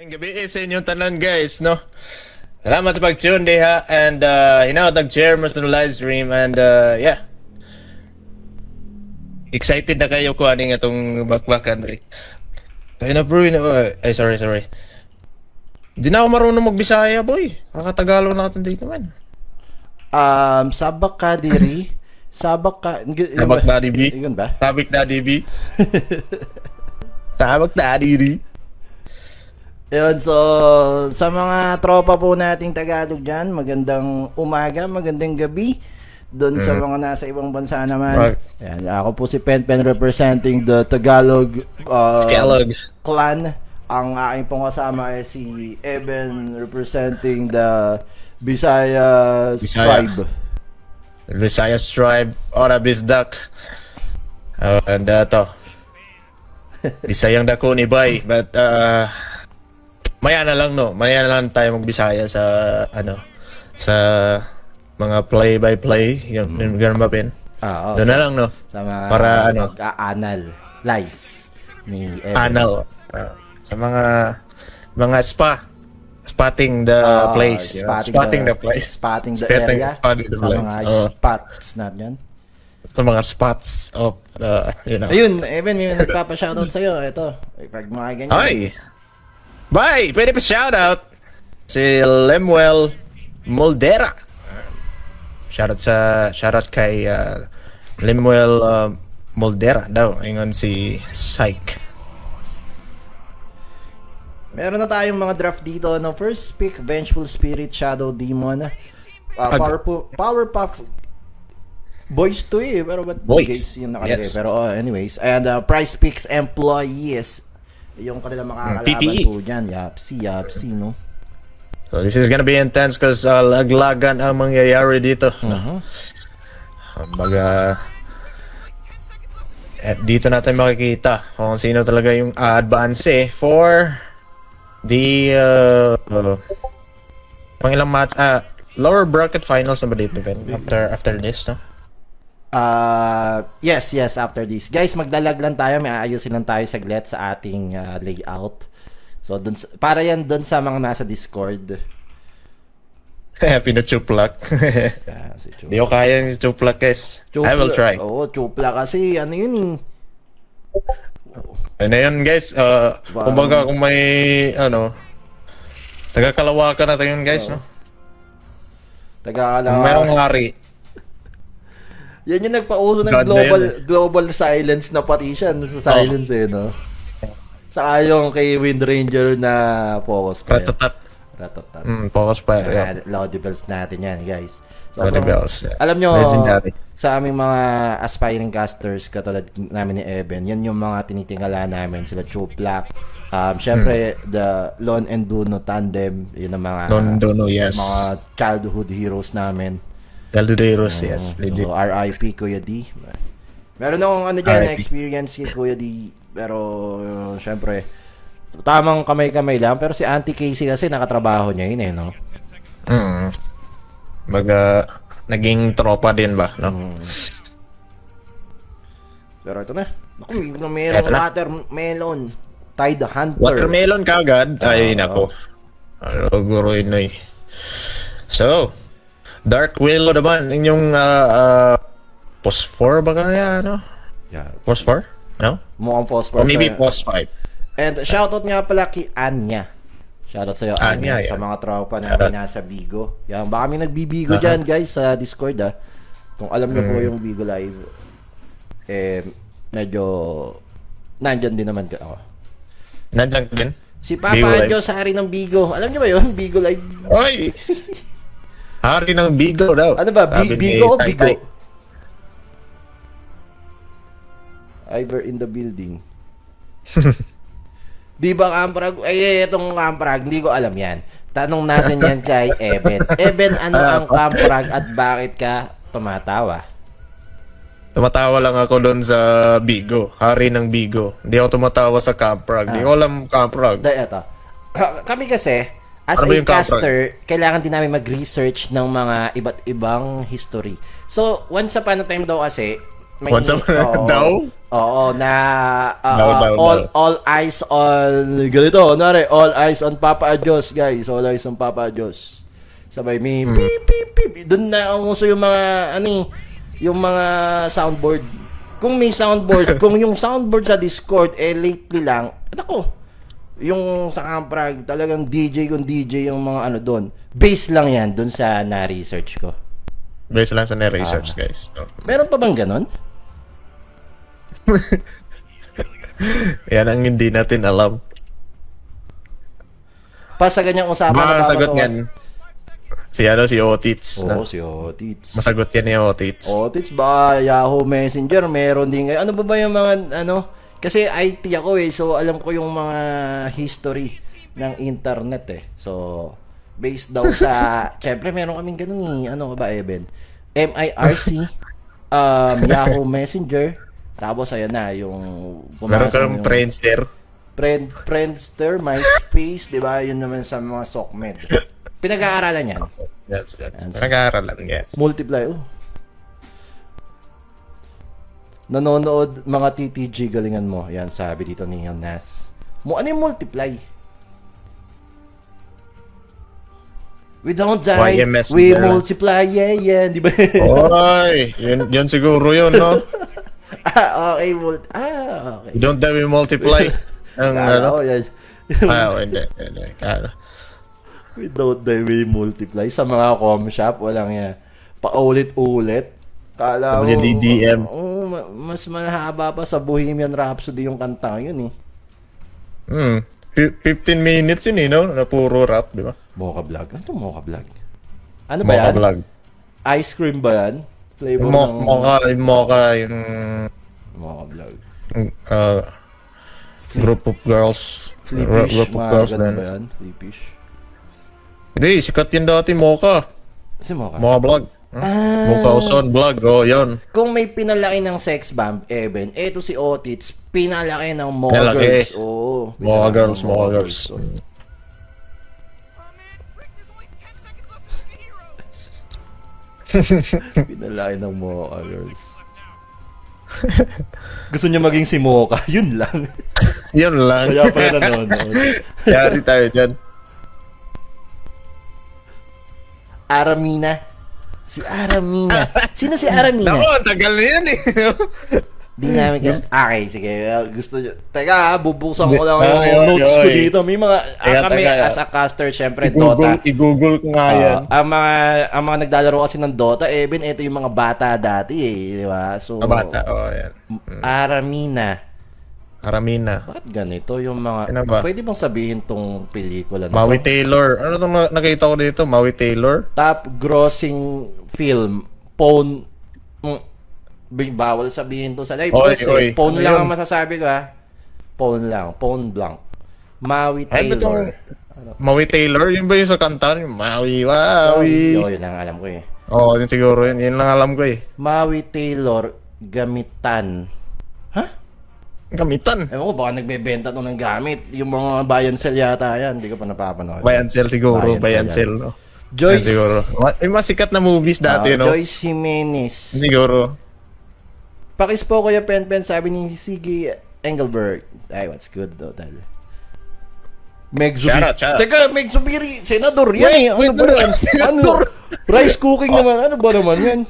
Ang gabi sa inyong tanan guys, no? Salamat sa pag-tune diha and nag-share mas ng live stream and yeah. Excited na kayo ko aning atong bakbakan rin. Tayo na bro, ay sorry. Di na ako marunong magbisaya boy. Kakatagalog na katong dito man. Sabak ka diri. Sabak Daddy B. Yun ba? Sabik Daddy B. Sabak Daddy B. Yun, so sa mga tropa po nating Tagalog dyan, magandang umaga, magandang gabi. Doon sa mga nasa ibang bansa naman. Right. Yan, ako po si Pen representing the Tagalog clan. Ang aking pong kasama ay si Eben representing the Visayas tribe. Visayas tribe, Ora Bisdak. And to. Bisayang dako ni Bay, but maya na lang no. Maya na lang tayo magbisaya sa sa mga play-by-play, yung ganun ba Pin? Doon na lang no. Sa mga para anal lies ni Eben. Anal. Sa mga spotting the place. Spotting the place. Spotting the area. Spotting the sa place. mga spots natin. Sa mga spots of Ayun, Eben, may nagpapa-shoutout sa'yo. Ito, pag mga ganyan. Ay! Bye! Pwede pa shoutout si Lemuel Moldera. Shoutout kay Lemuel Moldera daw. Ingon si Psych. Meron na tayong mga draft dito. No? First pick, Vengeful Spirit, Shadow Demon. Powerpuff Boys to pero ba't guys yung nakalagay? Yes. Pero anyways. And Price Picks Employees. Yung kanilang makakalaban PPE. po dyan. Yapsi, no? So this is gonna be intense because laglagan ang mangyayari dito. At dito natin makikita kung sino talaga yung advance for the pangilang match lower bracket finals na ba dito after this, no? Yes, after this. Guys, magdalag lang tayo. May aayusin lang tayo saglit sa ating layout. So, para yan dun sa mga nasa Discord. Happy na Chuplak. Si Di ko kaya yung Chuplak, guys. I will try. Oo, Chupla kasi ano yun eh. Ano yun, guys? Kumbaga kung may, taga-Kalawakan natin yun, guys, no? Kung merong hari. Yan yung nagpauso ng God global silence na partition sa silence no? Saka yung kay Wind Ranger na focus fire. Ratatat. Focus fire, yeah. Laudables natin yan, guys. So, Laudables, yeah. Alam nyo, legendary. sa aming mga aspiring casters, katulad namin ni Eben, yan yung mga tinitingala namin, sila Chuplak. Syempre, the Lon and Duno tandem, yun ang mga Lon Duno, yes. Mga childhood heroes namin. Calderos, yes. Legit. So, RIP Kuya D. Meron akong experience kay Kuya D. Pero, syempre, tamang kamay-kamay lang. Pero si Auntie Casey kasi nakatrabaho niya yun no? Naging tropa din ba, no? Pero ito na. Naku, mayroong watermelon. Tide Hunter. Watermelon kagad? Ay, nako. Guro inoy. So, Dark Willow naman, yung post 4 ba kaya, no? Yeah. Post 4? No? Mukhang Or phosphor. maybe post 5. And shoutout nga pala kay Anya. Shoutout sa'yo, Anya. Yeah. Sa mga tropa namin nasa Bigo. Yan, baka may nagbibigo dyan, guys, sa Discord, Kung alam niyo po yung Bigo Live, medyo nandyan din naman ako. Nandyan din? Si Papa Diyos, hari ng Bigo. Alam niyo ba yun? Bigo Live. Oy! Hari ng Bigo daw. Ano ba? Bigo o Bigo? Tay. Ivor in the building. Di ba Kamprag? Itong Kamprag, hindi ko alam yan. Tanong natin yan kay Eben. Eben, ano ang Kamprag at bakit ka tumatawa? Tumatawa lang ako doon sa Bigo. Hari ng Bigo. Hindi ako tumatawa sa Camprag. Hindi ko alam Camprag. Ito. Kami kasi, as Ano ba a yung caster, kailangan din namin mag-research ng mga iba't ibang history. So, once upon a time daw kasi, Once a month daw? Oo, na Daw. all eyes on ganito, kunwari, all eyes on Papa Adios, guys. All eyes on Papa Adios. Sabay may beep beep beep. Doon na ang uso yung mga yung mga soundboard. Kung may soundboard, kung yung soundboard sa Discord lately lang, ako, yung sa Kamprag, talagang DJ yung mga doon. Base lang yan doon sa na-research ko. Base lang sa na-research, guys. No. Meron pa bang ganon? Yan ang hindi natin alam. Pa sa ganyang usapan na Masagot yan. Si Otits. Oo, si Otits. Masagot yan ni Otits. Otits ba, Yahoo Messenger, meron din ngayon. Ano ba yung mga, kasi IT ako so alam ko yung mga history ng internet So, based daw sa, syempre meron kaming ganun ano ba, Eben? MIRC, Yahoo Messenger, tapos ayan na, yung... Meron ka ng Friendster. Friendster, MySpace, di ba? Yun naman sa mga SOCMED. Pinag-aaralan yan. Yes. Pinag-aaralan, yes. Multiply, Nanonood mga TTG, galingan mo. Yan, sabi dito ni Nas. Ano yung multiply? We don't die, YMS we na. multiply, yeah. Di ba? Oy, yun siguro yun, no? Okay. You don't die, we multiply. Ang Yan. Hindi. We don't die, we multiply. Sa mga com shop, walang yan. Paulit-ulit. Kala mo, WDDM. mas mahaba pa sa Bohemian Rhapsody yung kanta yun 15 minutes yun no? Na puro rap, di ba? Mocha Vlog. Ano to Mocha Vlog? Ano ba Mocha yan? Vlog. Ice cream ba yan? Flavor ng... Mocha yung... Mocha Vlog. Group of girls. Flipish. Group of girls Ba na. yan? Flipish. Hindi, sikat yun dati, Mocha. Si Mocha? Mocha Vlog. Mocha Ozone Vlog, yun. Kung may pinalaki ng sex bomb, Eben, eto si Otits, pinalaki ng Mocha Pinalaki. Girls. Mocha Girls. Pinalaki ng Mocha Girls. Gusto niya maging si Mocha, yun lang. Yun lang. Kaya pala nanonood. Yari tayo dyan. Aramina. Si Aramina. Sino si Aramina? Naku, ang tagal na yan Di namin kasi. Okay, sige. Gusto nyo. Teka, bubuksan ko lang Ay, yung notes ko oy. dito. May mga, kami Teka. as a caster, syempre, Dota. I-google ko nga yan. Ang mga naglalaro kasi ng Dota, Eben, ito yung mga bata dati di ba? So, Bata, yan. Aramina. Bakit ganito yung mga... Sino ba? Pwede bang sabihin tong pelikula na Maui to? Taylor. Ano itong nakita ko dito? Maui Taylor? Top grossing film. Phone... bawal sabihin to sa live. Oy. Phone Ano lang yun? ang masasabi ko Phone lang. Phone blank. Maui Ano ba Taylor. Maui Taylor? Yun ba yung sa kanta? Maui. Yun lang alam ko Yun siguro. Yun lang alam ko Maui Taylor Gamitan. Gamitan. Ewan ko, baka nagbebenta to ng gamit. Yung mga buy and sell yata yan. Hindi ko pa napapanood. Buy and sell siguro. Buy and sell, no? Joyce. Yan siguro. May masikat na movies dati, no? Joyce Jimenez. Siguro. Pakis po Kuya Pen, sabi ni Siggy Engelberg. Ay, what's good though, tal. Meg Zubiri. Shout out. Teka, Meg Zubiri, senador yan Wait, Ano ba yan? senador. Rice cooking naman. Ano ba naman yan?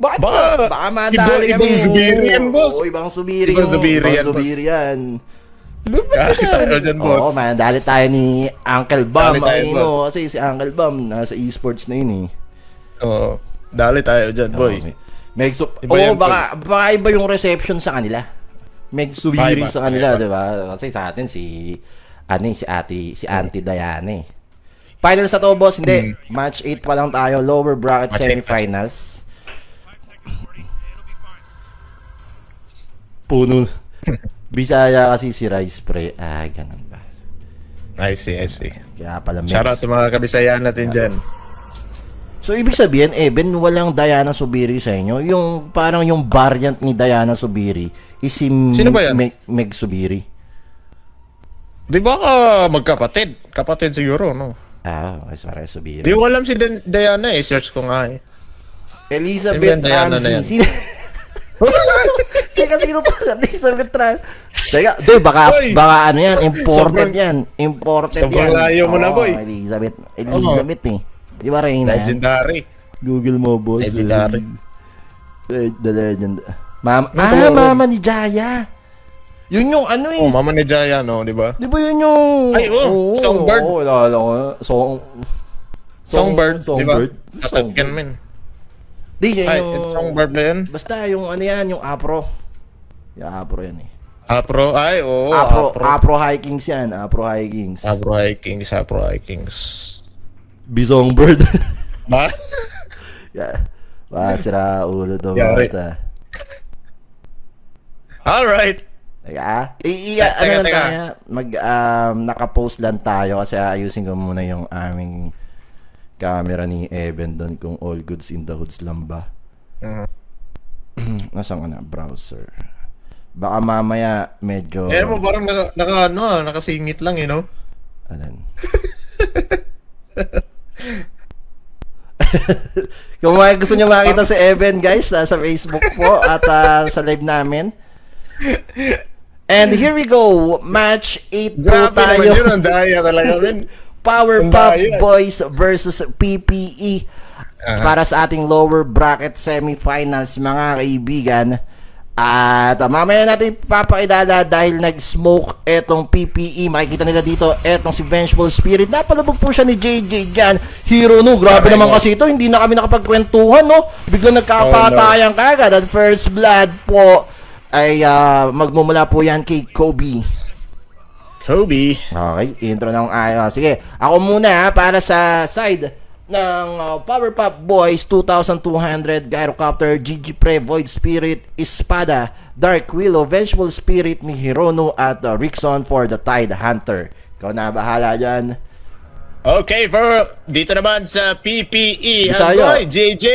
Baka madali kami. Ibang Zubiri yan, boss. Ibang Zubiri. Ibang Zubiri yan, boss. Zubiri yan. Kahit tayo dyan, boss. Oo, madali tayo ni Uncle Bam. Dali tayo, boss. Kasi si Uncle Bam, nasa esports na yun Oo. Dali tayo dyan, boy. Iba yan, baka iba yung reception sa kanila. Meg Zubiri sa kanila, di ba? Kasi sa atin si Auntie Diana Finals na to, boss. Hindi. Match 8 pa lang tayo. Lower bracket Match 8 semifinals. Puno. Bisaya kasi si Rice Pre. Ganun ba? I see. Kaya pala mix. Shoutout sa mga kabisayaan natin dyan. So, ibig sabihin, Eben, walang Diana Subiri sa inyo? Yung parang yung variant ni Diana Subiri is si Sino ba yan? Meg Subiri. Di ba magkapatid? Kapatid siguro, no? Mas para Subiri. Di ko alam si Diana Search ko nga Elizabeth Diana na yan. Ramsey. Teka, sino to? Elizabeth Tribe. Teka, doy, baka ano yan, imported yan. Imported sobrang yan. layo mo na, boy. Elizabeth eh. Di ba Reyna? Legendary. Google mo, boss. Legendary. The legend. Mama ni Jaya. Yun yung ano eh. Oh, mama ni Jaya, no, di ba? Di ba yun yung... Ay, Songbird. Oo, lalo ko. Songbird, di ba? Songbird. Tatagyan, men. Di, yun Ay, yung... Songbird na yun. Basta yung ano yan, yung Apro. Yung Apro yan eh. Apro, ay, oo. Apro Hikings yan, Apro Hikings. Apro Hikings. Bisongbird. Ba? Yeah. Sira ulo to. Yari. Basta. Alright. Teka, ano Teka. lang tayo, naka-post lang tayo kasi ayusin ko muna yung aming camera ni Evan doon kung all goods in the hoods lang ba. Nasaan ka na? Browser. Baka mamaya medyo... Mo parang nakasingit lang, you know? Alan. Kung mga gusto nyo makita si Evan, guys, sa Facebook po at sa live namin. And here we go. Match 8 po Grabe tayo. naman yun, ang daya talaga, men. Powerpuff Boys versus PPE. Para sa ating lower bracket semifinals, mga kaibigan. At mamaya natin papakilala dahil nag-smoke etong PPE. Makikita nila dito etong si Vengeful Spirit. Napalabog po siya ni JJ dyan. Hero no, grabe naman kasi ito. Hindi na kami nakapagkwentuhan, no? Biglang nagkapatayan kagad. At first blood po ay magmumula po yan kay Kobe. Okay, intro ng ayos. Sige, ako muna para sa side ng Powerpuff Boys 2,200, Gyrocopter, GG Pre, Void Spirit, Espada, Dark Willow, Vengeful Spirit ni Hirono at Rickson for the Tide Hunter. Ikaw na bahala dyan. Okay, for dito naman sa PPE, ang Bisaya. boy, JJ,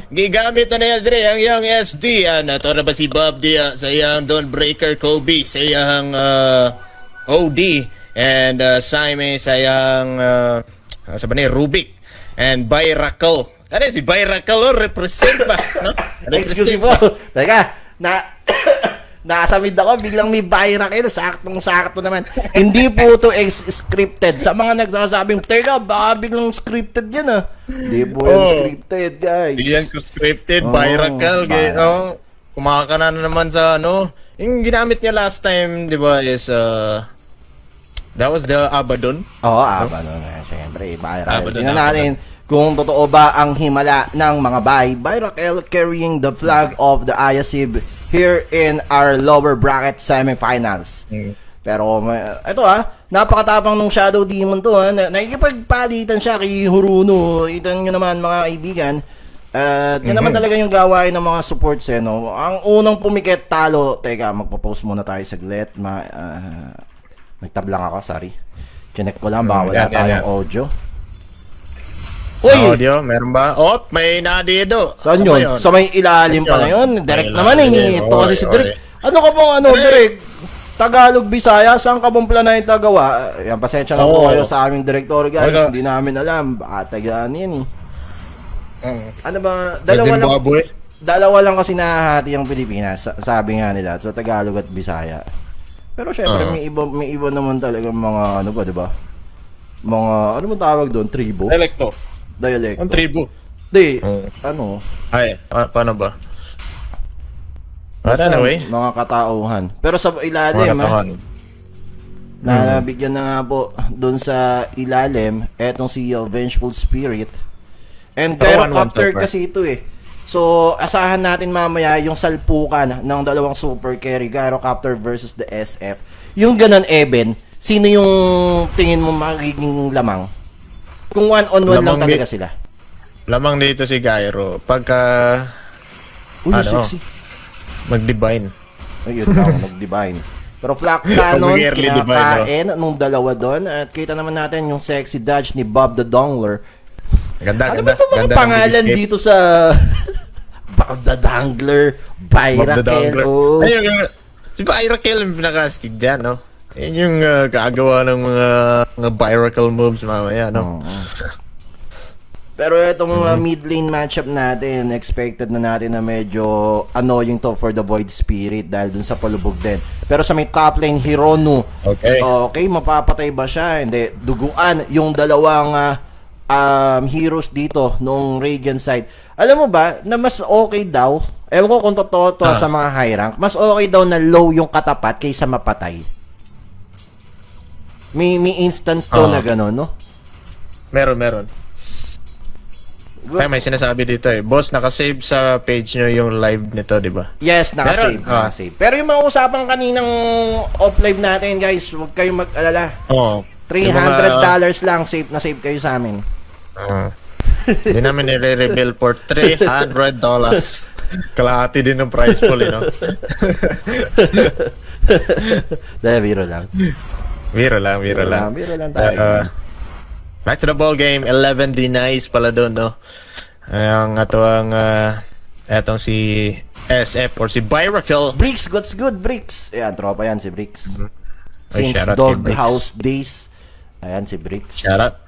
gigamit na niya dire ang iyang SD. Nato na ba si Bob Dia sa iyang Dawnbreaker Kobe, sa iyang OD, and Saime sa iyang Rubik, and Byracle. Ano si Byracle, represent ba? No? Excuse me po. Teka, nasa mid ako, biglang may Byracle, saktong-sakto naman. Hindi po to scripted. Sa mga nagsasabing, teka, baka biglang scripted yan ah. Hindi po yan scripted, guys. Hindi yan scripted, Byracle. Kumakana na naman sa yung ginamit niya last time, di ba, is that was the Abaddon. Oo, Abaddon. Siyempre, Byracle. Tingnan natin kung totoo ba ang himala ng mga Byracle carrying the flag of the IASIB here in our lower bracket semifinals. Pero ito napakatapang ng Shadow Demon to nakikipagpalitan siya kay Huruno. Ito nyo naman mga kaibigan. Yan naman talaga yung gawain ng mga supports no. Ang unang pumikit talo. Teka, magpo-post muna tayo saglit. Nagtablang ako, sorry. Chinek ko lang, baka wala tayong audio. Uy! Audio, meron ba? May nadido. Saan yun? Sa may ilalim pa na yun. Direct naman ito kasi si Direk. Ano ka bang Direk? Tagalog, Bisaya, saan ka bang planahin tagawa? Yan, pasensya na po kayo sa aming director, guys. Hindi namin alam. Baka tagaan yan Ano ba? Dalawa lang kasi nahahati ang Pilipinas. Sabi nga nila, sa Tagalog at Bisaya. Pero syempre, may iba naman talaga mga ano ba, di ba? Mga, ano mo tawag doon? Tribo? Dialecto. Ang tribo. Di, Ay, paano ba? Anyway. Mga katauhan. Pero sa ilalim, nabigyan na nga po doon sa ilalim, etong si Vengeful Spirit. And Gyrocopter kasi ito So, asahan natin mamaya yung salpukan ng dalawang super carry, Gyrocopter versus the SF. Yung ganun, Eben, sino yung tingin mo magiging lamang? Kung one-on-one lang talaga sila. Lamang dito si Gyro. Pagka, sexy. mag-divine. Ayun lang, mag-divine. Pero Flak Cannon, kinakain nung dalawa doon. At kita naman natin yung sexy dodge ni Bob the Dongler. Ganda, ano ba itong mga pangalan dito sa Bob the Dongler, Byracle? Si Byracle yung pinaka-steed dyan, no? Yan yung gagawa ng mga Byracle moves mamaya, no? Pero itong mid lane matchup natin, expected na natin na medyo annoying to for the Void Spirit dahil dun sa palubog din. Pero sa may top lane, Hironu, okay, mapapatay ba siya? Hindi, duguan yung dalawang heroes dito nung Radiant side. Alam mo ba, na mas okay daw, ewan ko kung totoo to sa mga high rank, mas okay daw na low yung katapat kaysa mapatay. May instance to na gano'n, no? Meron. Kaya may sinasabi dito boss, nakasave sa page nyo yung live nito, di ba? Yes, nakasave. Nakasave. Pero yung mga usapan kaninang off-live natin, guys, huwag kayong mag-alala. $300 lang, safe na safe kayo sa amin. Hindi namin nire-reveal for $300. Kalahati din ng price pool, no? Dahil biro lang. Biro lang tayo. Back to the ball game, 11 denies pala doon, no? Ang etong si SF or si Byracle. Bricks, what's good, Bricks? Ayan, tropa yan si Bricks. Ay, Since shout out kay Bricks. Doghouse days. Ayan si Bricks. Shout out.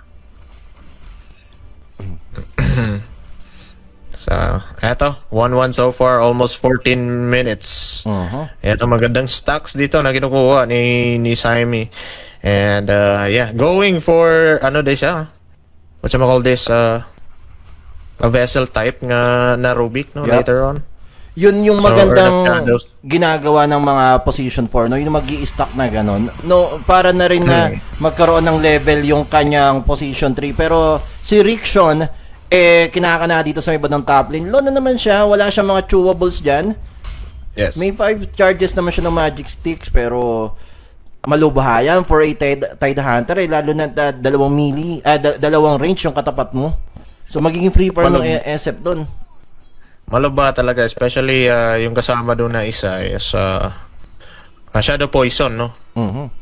So, eto, 1-1 so far, almost 14 minutes. Eto, magandang stocks dito na kinukuha ni Saimi. And, going for, siya? What's call this? A vessel type nga na Rubik, no? Yep. Later on. Yun yung magandang ginagawa ng mga position 4, no? Yung mag-i-stack na ganun. No, para na rin na magkaroon ng level yung kanyang position 3. Pero si Rickson, kinakana dito sa iba ng top lane. Low na naman siya, wala siyang mga chewables dyan. Yes. May 5 charges naman siya ng magic sticks, pero malubahayan for a Tide Hunter, lalo na dalawang melee, dalawang range yung katapat mo. So magiging free farm ng SF doon. Malaba talaga, especially yung kasama doon na isa is Shadow Poison, no?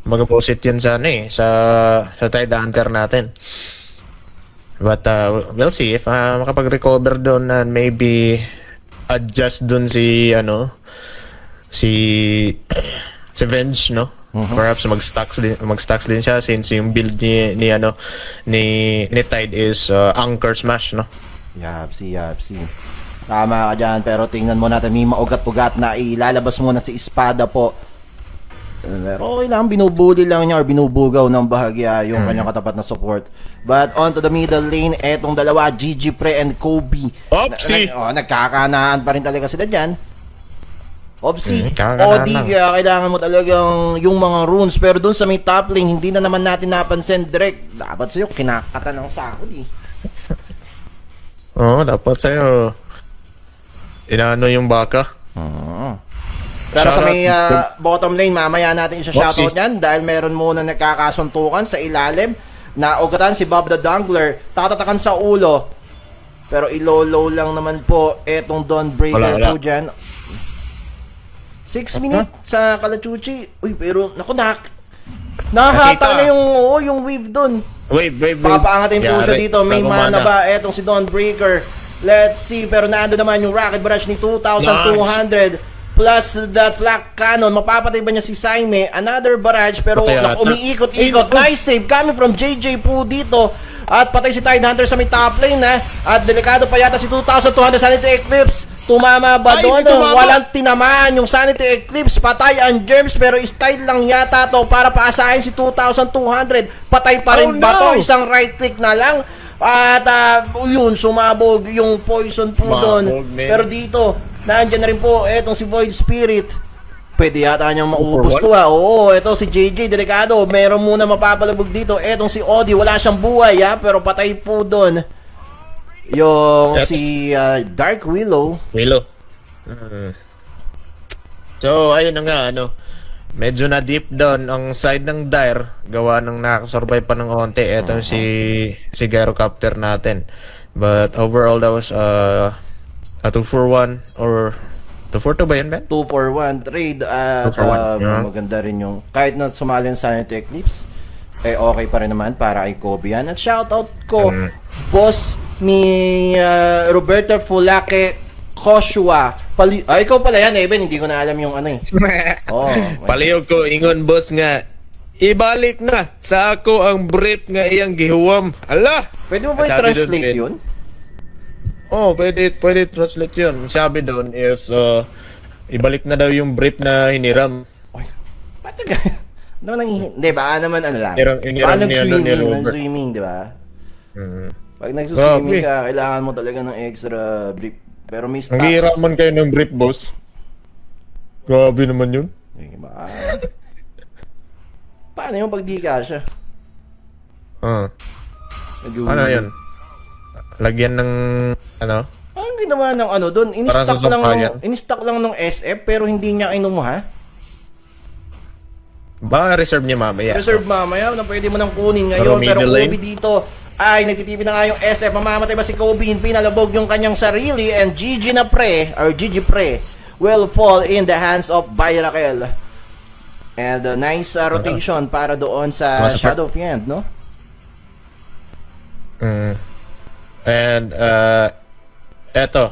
Mag-opposite yun sa sa Tide Hunter natin. But we'll see if makapag-recover doon and maybe adjust doon si Venge, no? Perhaps mag-stacks din siya since yung build ni Tide is Anchor Smash, no? Yapsi. Tama ka dyan, pero tingnan mo natin, may maugat-ugat na ilalabas mo na si Espada po. Pero okay lang, binubuli lang niya or binubugaw ng bahagya yung kanyang katapat na support. But on to the middle lane, etong dalawa, GG Pre and Kobe. Opsi! Nagkakanaan pa rin talaga sila dyan. Opsi, kakanaan Odi, lang. kaya kailangan mo talagang yung mga runes. Pero dun sa may top lane, hindi na naman natin napansin direct. Dapat sa'yo, kinakata ng sakot eh. Dapat sa'yo inaano yung baka. Pero sa Shoutout may bottom lane, mamaya natin isa-shoutout yan dahil meron muna nagkakasuntukan sa ilalim na ugatan si Bob the Dangler, tatatakan sa ulo. Pero ilo-low lang naman po etong Dawnbreaker Wala. po dyan. 6 minutes sa Kalachuchi. Uy, pero naku, nakahata na yung wave dun. Wave. Papaangatin po siya dito. May Bago mana ba etong si Dawnbreaker? Let's see. Pero naando naman yung rocket barrage ni 2,200 plus that flak cannon. Mapapatay ba niya si Saime? Another barrage pero umiikot-ikot. Nice save coming from JJ po dito. At patay si Tide Hunter sa may top lane na. At delikado pa yata si 2,200 Sanity Eclipse. Tumama ba doon? Walang tinamaan yung Sanity Eclipse. Patay ang Germs pero style lang yata to para paasahin si 2,200. Patay pa rin ba to? Isang right click na lang. At yun, sumabog yung poison po doon. Pero dito, nandiyan na rin po etong si Void Spirit. Pwede yata niyang maubos to Oo, eto si JJ, delikado. Meron muna mapapalabog dito. Etong si Odi, wala siyang buhay pero patay po doon. Yung si Dark Willow. So, ayun na nga, medyo na deep down ang side ng Dire. Gawa ng nakasurvive pa ng onte. Etong si Gyrocopter natin. But overall, that was a 2-for-1 or 2-for-2 ba yun, Ben? 2-for-1 trade. 2-for-1, Maganda rin yung kahit na sumali ang Sanity Eclipse, okay pa rin naman para kay Kobe yan. At shoutout ko, boss ni Roberto Fulake Koshua. Ikaw pala yan, Eben. Hindi ko na alam yung Palihog ko, ingon boss nga, ibalik na sa ako ang brief nga iyang gihuwam. Hala! Pwede mo ba i-translate yun? Oh, pwede translate yun. Sabi doon is, ibalik na daw yung brief na hiniram. Oy, ba't no, hindi ba naman ano lang. Iniram niya doon ni Robert. Nag-swimming, di ba? Mm. Pag nagsuswimming ka, kailangan mo talaga ng extra brief. Pero may stocks. Nanghihiraman kayo ng brief, boss. Grabe naman yun. Diba? Paano yung pag di ka siya? Ano yun? Lagyan ng, ano? Ang ginawa ng ano doon, in-stock lang ng SF pero hindi niya kinuha. Baka reserve niya mamaya. Reserve mamaya na pwede mo nang kunin ngayon. Pero Kobe dito ay nagtitipi na nga yung SF. Mamamatay ba si Kobe? Pinalabog yung kanyang sarili and Gigi Pre will fall in the hands of Byrakel. And nice rotation para doon sa Shadow Fiend, no? And eto,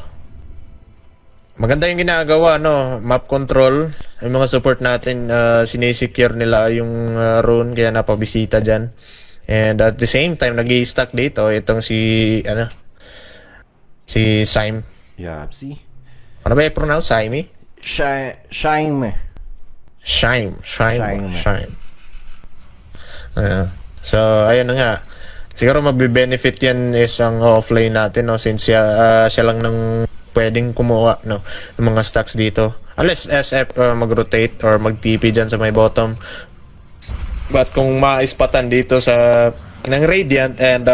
maganda yung ginagawa, no? Map control. Yung mga support natin, sinisecure nila yung rune, kaya napabisita dyan. And at the same time, nag-i-stack dito itong si Syme. Yeah, see? Ano ba i-pronounce? Syme? Shime. So, ayun na nga. Siguro mabibenefit yan is ang offlane natin, no? Since siya lang nang pwedeng kumuha, no, ng mga stacks dito. Unless SF mag-rotate or mag-TP dyan sa may bottom. But kung maispatan dito sa ng Radiant and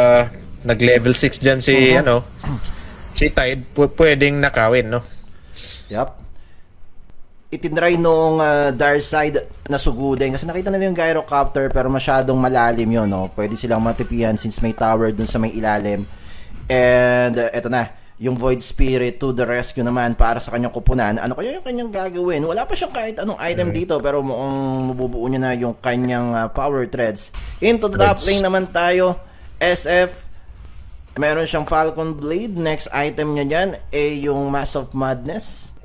nag-level 6 dyan si, si Tide, pwedeng nakawin, no? Yup. Itinry noong Dark Side na sugudin kasi nakita nila yung Gyrocopter pero masyadong malalim yun, no? Pwede silang matipihan since may tower dun sa may ilalim. And eto na, yung Void Spirit to the rescue naman para sa kanyang kupunan. Ano kaya yung kanyang gagawin? Wala pa siyang kahit anong item dito pero mukhang mabubuo niya na yung kanyang power threads. Into the top lane naman tayo. SF, meron siyang Falcon Blade. Next item niya dyan ay yung Mass of Madness.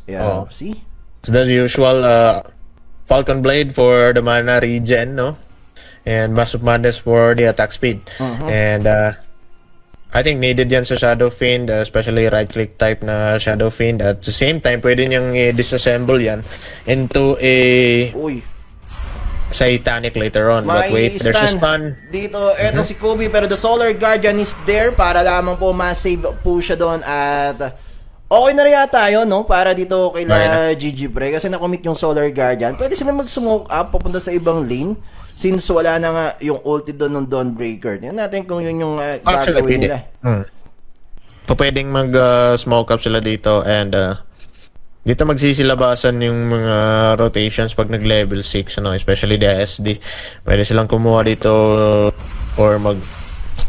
Yeah, see? It's the usual Falcon Blade for the mana regen, no? And Mass of Madness for the attack speed. And I think needed yan sa Shadow Fiend, especially right-click type na Shadow Fiend. At the same time, pwede niyang i-disassemble yan into a Satanic later on. But wait, there's a stun. Dito, eto si Kobe, pero the Solar Guardian is there para lamang po ma-save po siya doon. At okay na rin yata yun, no? Para dito kay Gigi Pre. Kasi na-commit yung Solar Guardian. Pwede sila mag-smoke up, papunta sa ibang lane. Since wala na nga yung ulti doon ng Dawnbreaker. Tingnan natin kung yun yung gagawin nila. Pwedeng mag-smoke up sila dito and dito magsisilabasan yung mga rotations pag nag-level 6, ano, especially the SD. Pwede silang kumuha dito or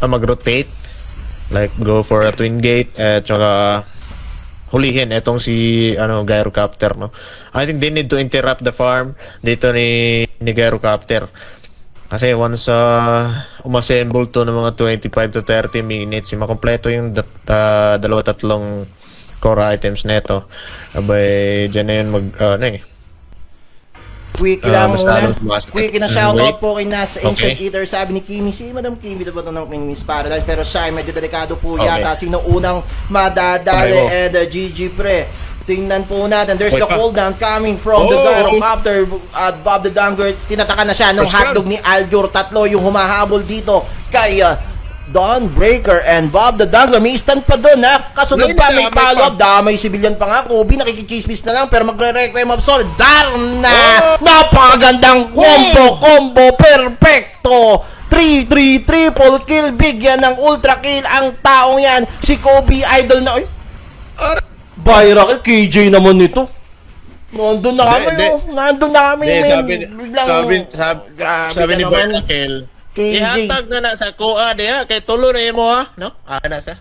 mag-rotate. Like go for a twin gate at saka hulihin etong si Gyrocopter, no. I think they need to interrupt the farm dito ni Gyrocopter. Kasi once umassemble to ng mga 25 to 30 minutes, makompleto yung dalawa-tatlong core items neto. Abay, dyan na yun Quick lang muna. Quick na shoutout Wait. po kay Nas Ancient Eater. Sabi ni Kimi, si Madam Kimi daw ba ito ng Miss Paradise? Pero siya medyo delikado po yata. Sino unang madadali? And Gigi Pre. Tingnan po natin. There's the cooldown coming from the Gyrocopter at Bob the Dangler. Tinataka na siya ng hotdog ni Aljur. Tatlo yung humahabol dito kay Dawnbreaker and Bob the Dangler. May stand pa doon, ha? Kasunod pa, may follow-up. Damay civilian pa nga. Kobe, nakikichismis na lang pero magre-requiem of soul. Darna! Napakagandang combo! Perfecto! 3-3 triple kill. Bigyan ng ultra kill ang taong yan. Si Kobe, idol na. Byrakel, KJ naman nito. Nandun na kami, Nandun na kami, sabi ni Byrakel, ihatag na sa kuha diha, kay tulo na mo, ha? No? Na sa.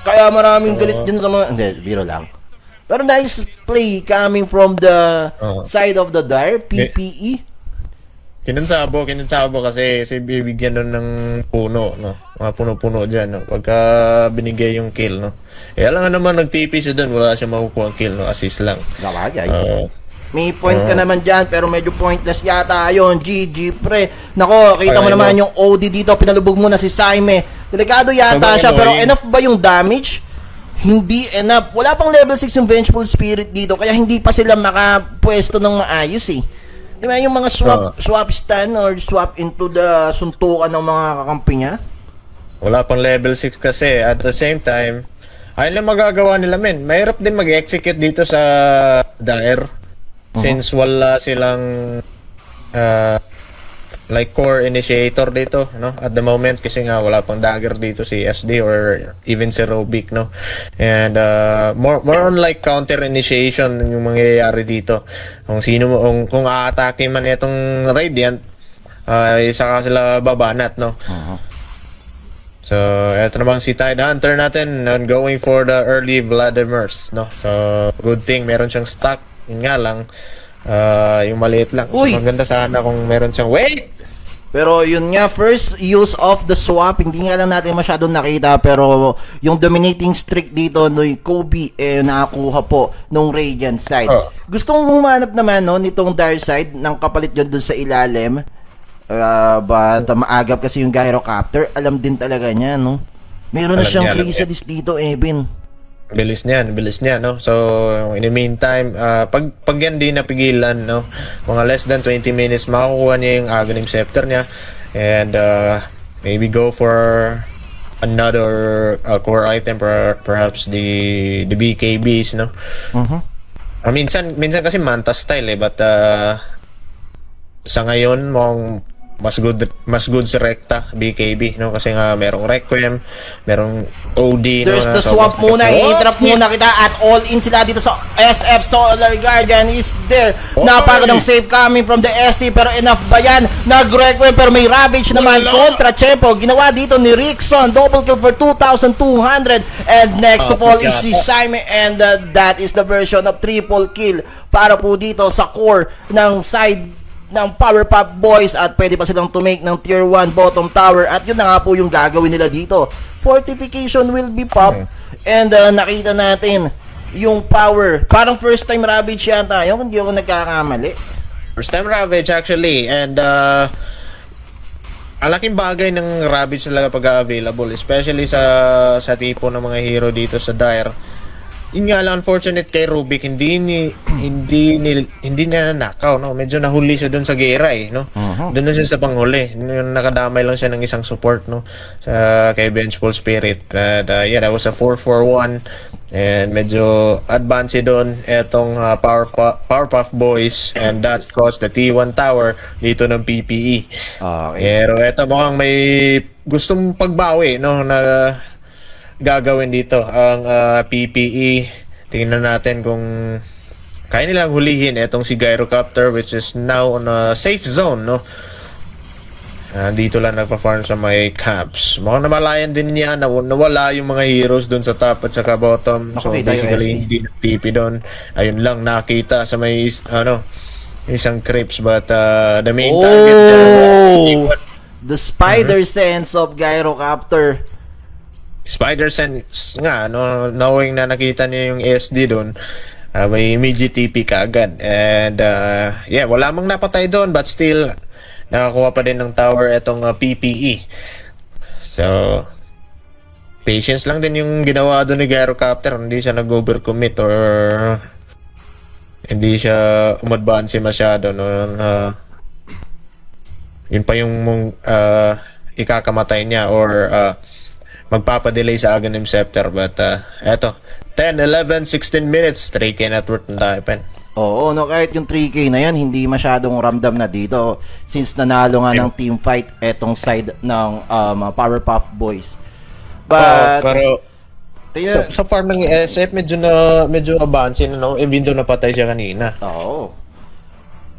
Kaya maraming galit din sa mga, hindi, biro lang. Pero nice play coming from the side of the Dire, PPE. Kinansabo kasi bibigyan nun ng puno, no? Mga puno-puno dyan, no? Pagka binigay yung kill, no? Alam nga naman, nag-TP siya dun, wala siya makukuha ang kill, no? Assist lang. May point ka naman dyan, pero medyo pointless yata yun, GG Pre. Nako, kita mo naman yung OD dito, pinalubog muna si Saime. Delikado yata Sobrang siya, pero annoying. enough ba yung damage? Hindi enough. Wala pang level 6 yung Vengeful Spirit dito, kaya hindi pa sila makapwesto ng maayos eh. Di ba yung mga swap stun or swap into the suntukan ng mga kakampi niya? Wala pang level 6 kasi. At the same time, ayun lang magagawa nila, men. Mahirap din mag-execute dito sa Daer. Since wala silang like core initiator dito, no? At the moment kasi nga wala pang dagger dito si SD or even si Robic, no? And more on like counter initiation yung mangyayari dito. Kung sino mo kung aatake man itong Radiant, isa ka sila babanat, no? So, eto naman si Tide Hunter natin going for the early Vladimirs, no? So, good thing meron siyang stock. Yun nga lang, yung maliit lang. So, Uy! maganda sana kung meron siyang wait! Pero yun nga, first use of the swap, hindi nga lang natin masyadong nakita, pero yung dominating streak dito no Kobe nakakuha po nung Radiant side. Gusto kong humanap naman no nitong Dark side ng kapalit yun dun sa ilalim. But maagap kasi yung Gyrocopter, alam din talaga niya, no? Meron na Alam siyang niya, alam Chrysalis dito, Eben. Bilis niya, no? So, in the meantime, pag yan di napigilan, no? Mga less than 20 minutes, makukuha niya yung Aghanim Scepter niya. And, maybe go for another core item, perhaps the BKBs, no? Minsan kasi Manta style, eh. But, sa ngayon, mas good si Recta BKB, no? Kasi nga merong Requiem, merong OD, There's no? the swap muna, i-trap muna kita at all in sila dito sa SF. Solar Guardian is there. Napagod ang save coming from the ST, pero enough ba yan? Nag-Requiem pero may Ravage naman kontra Chepo. Ginawa dito ni Rickson, double kill for 2,200, and next to fall is si Simon, and that is the version of triple kill para po dito sa core ng side ng Powerpuff Boys, at pwede pa silang to make ng tier 1 bottom tower, at yun na nga po yung gagawin nila dito. Fortification will be pop, and nakita natin yung power. Parang first time Ravage yata yun, hindi ako nagkakamali. First time Ravage actually, and ang laking bagay ng Ravage talaga pag available, especially sa tipo ng mga hero dito sa Dire. Yun nga lang, unfortunate kay Rubik, hindi niya nanakaw, no? Medyo nahuli siya doon sa gera, eh, no? Doon na siya sa panghuli. Yung nakadamay lang siya ng isang support, no? Sa kay Vengeful Spirit. But yeah, that was a 4-4-1, and medyo advance doon etong Powerpuff Boys, and that caused the T1 tower dito ng PPE. Okay. Pero eto mukhang may gustong pagbawi, no? Na gagawin dito ang PPE. Tingnan natin kung kaya nilang hulihin etong si Gyrocopter, which is now on a safe zone, no? Dito lang nagpa-farm sa may camps. Mukhang namalayan din niya na nawala yung mga heroes doon sa top at saka bottom. So Okay, basically SD. hindi nag-TP doon. Ayun lang nakita sa may isang creeps, but the main target The spider sense of Gyrocopter. Spider Sense nga, no, knowing na nakita niya yung SD doon, may immediate TP ka agad. And yeah, wala mang napatay doon, but still nakakuha pa din ng tower etong PPE. So patience lang din yung ginawa doon ni Gyrocopter. Hindi siya nag-overcommit or hindi siya umadvance masyado, no. Yun pa yung ikakamatay niya or magpapadelay sa Aghanim Scepter. But eto, 10, 11, 16 minutes, 3K net worth na tayo, pen. Oo, no, kahit yung 3K na yan, hindi masyadong ramdam na dito since nanalo nga ng team fight etong side ng Powerpuff Boys. But Pero sa farm ng SF, medyo advance na, no? Even though napatay siya kanina. Oo.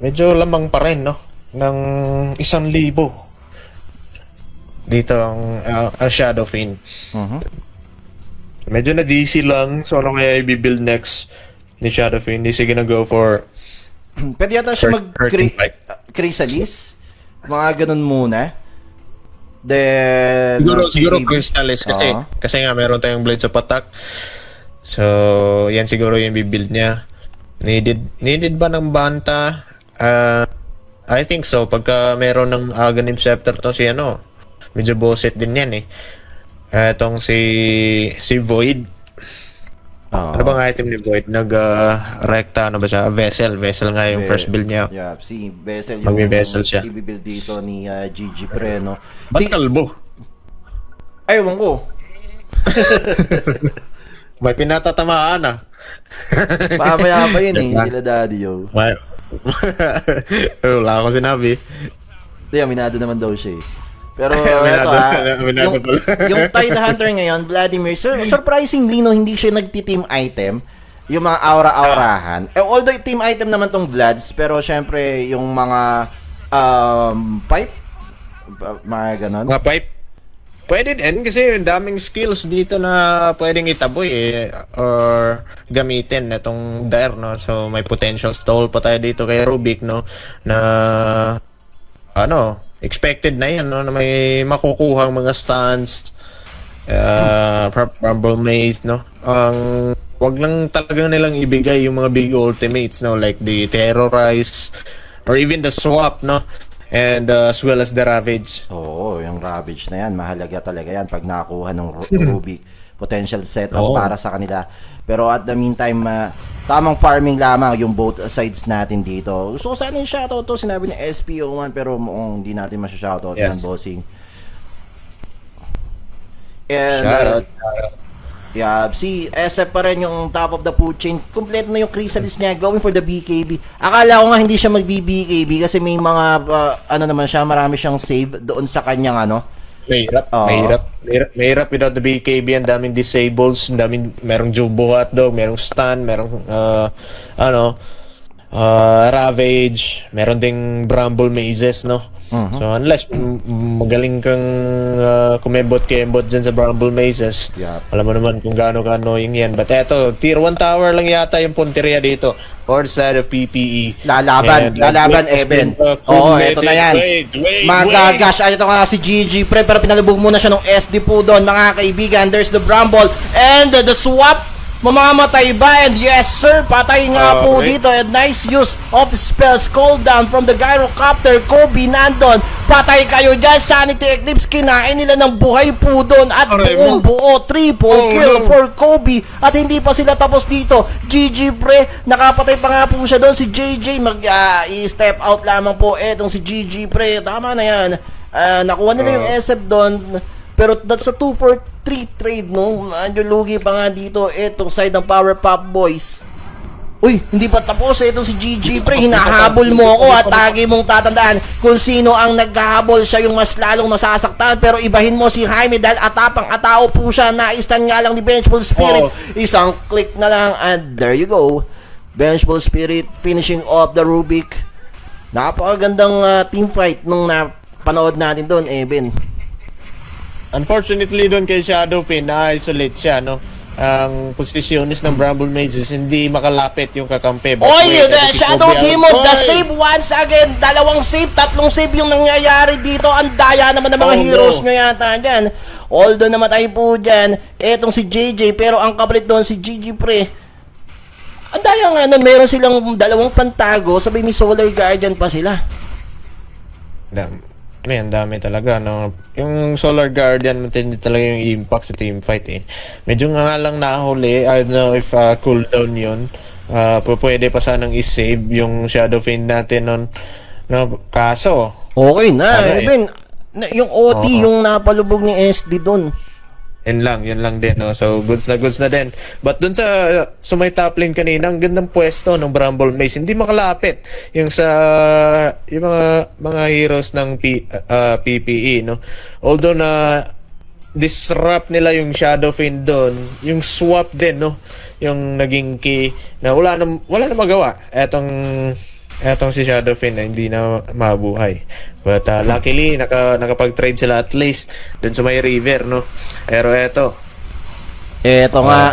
Medyo lamang pa rin, no? Ng 1,000 dito ang Shadow Fiend. Medyo na DC lang. So ano kaya i-build next ni Shadow Fiend? Hindi siya gonna go for Pwede yata siya mag-Chrysalis. Mga ganun muna. Then siguro Crystallis kasi nga meron tayong Blades of Attack. So yan siguro yung i-build niya. Needed ba ng Banta? I think so. Pagka meron ng Aghanim Scepter to si medyo boset din yan, eh. Etong si Void. Oo. Ano bang item ni Void? Recta, ano ba siya? Vessel nga yung first build niya. Yeah, si Bessel yung Magbe-Vessel siya. i-build dito ni GG Pre, no? Ba't kalbo? Ewan ko. May pinatatamaan ah. Mamaya pa yun eh, Diba? sila Daddy Yo. May... Wala akong sinabi. Hindi, aminado naman daw siya eh. Pero Aminado- ito aminado yung, pala. yung Tide Hunter ngayon, Vladimir, surprisingly no, hindi siya nagti-team item. Yung mga aura-aurahan. Although team item naman tong Vlads, pero syempre yung mga pipe, mga ganon. Mga pipe. Pwede din kasi yung daming skills dito na pwedeng itaboy or gamitin itong Dair, no? So may potential stall pa tayo dito kay Rubik, no? Na expected na yan, no? Na may makukuhang mga stuns, Rumble Maze, no? Wag lang talagang nilang ibigay yung mga big ultimates, no? Like the Terrorize or even the Swap, no? And as well as the Ravage. Oo, yung Ravage na yan, mahalaga talaga yan pag nakakuha ng Rubik. Potential setup Oo. para sa kanila. Pero at the meantime, tamang farming lamang yung both sides natin dito. Gusto ko sana yung shoutout to, sinabi ni SPO1, pero mukhang hindi natin masya-shoutout Yes. yan, bossing. And, Shoutout. yeah, si SF pa rin yung top of the food chain. Kompleto na yung Chrysalis niya, going for the BKB. Akala ko nga hindi siya mag-BKB kasi may mga, naman siya, marami siyang save doon sa kanyang Mahirap. Oo. Mahirap without the BKB. Ang daming disables, merong Jumbo Hotdog, merong stun, merong Ravage, meron ding Bramble Mazes, no? So unless magaling kang kumembot-kembot dyan sa Bramble Mazes, Yup. alam mo naman kung gaano-annoying yan. But eto, tier 1 tower lang yata yung punteriya dito. Or side of PPE. Lalaban, Eben. Oo, eto na yan. Magagash. Ay, ito nga si GG Pre, pero pinalubog muna siya ng SD po doon, mga kaibigan. There's the Bramble and the swap. Mamamatay ba? And yes sir, patay nga po Okay. dito. And nice use of spells. Call down from the Gyrocopter. Kobe nandun. Patay kayo dyan. Sanity Eclipse, kinain nila ng buhay po doon. At Aray buong mo. buo, triple kill no. for Kobe. At hindi pa sila tapos dito. GG Pre, nakapatay pa nga po siya doon. Si JJ i-step out lamang po. Etong si GG Pre, tama na yan. Nakuha nila yung SF doon. Pero that's a 2 for 3 trade, no? Medyo lugi pa nga dito. Etong side ng Powerpuff Boys. Uy, hindi pa tapos. Etong si GG Pre, hinahabol mo ako at lagi mong tatandaan kung sino ang naghahabol, siya yung mas lalong masasaktan. Pero ibahin mo si Jaime dahil atapang-atao po siya. Naistan nga lang ni Vengeful Spirit. Isang click na lang and there you go. Vengeful Spirit finishing off the Rubik. Napakagandang team fight nung napanood natin doon, Eben. Unfortunately doon kay Shadowpin, na-isolate siya, no? Ang positionist ng Bramble Mazes, hindi makalapit yung kakampi. But Oy, wait, the ito si Shadow Kobe Demon, the Alcoy. save once again. 2 save, 3 save yung nangyayari dito. Ang daya naman ng mga Oh, heroes no. nyo yata dyan. Although namatay po dyan, etong si JJ, pero ang kapalit doon si GG Pre. Ang daya nga nun, meron silang 2 pantago, sabay may Solar Guardian pa sila. Ang dami talaga, no? Yung Solar Guardian, matindi talaga yung impact sa team fight, eh. Medyo nga lang nahuli, I don't know if cooldown yun. Pwede pa sanang i-save yung Shadow Fiend natin nun. No, kaso, Okay na, Ano, Eben. Yung OT, Oo. yung napalubog ni SD doon. yun lang din, no? So, goods na din. But dun sa may top lane kanina, ang gandang pwesto ng Bramble Maze. Hindi makalapit yung yung mga heroes ng PPE, no? Although na disrupt nila yung Shadow Fiend doon, yung swap din, no? Yung naging key na wala na magawa. Etong si Shadow Fiend na hindi na mabuhay. But luckily, nakapag-trade sila at least dun sa may river, no? Pero eto, Eto nga,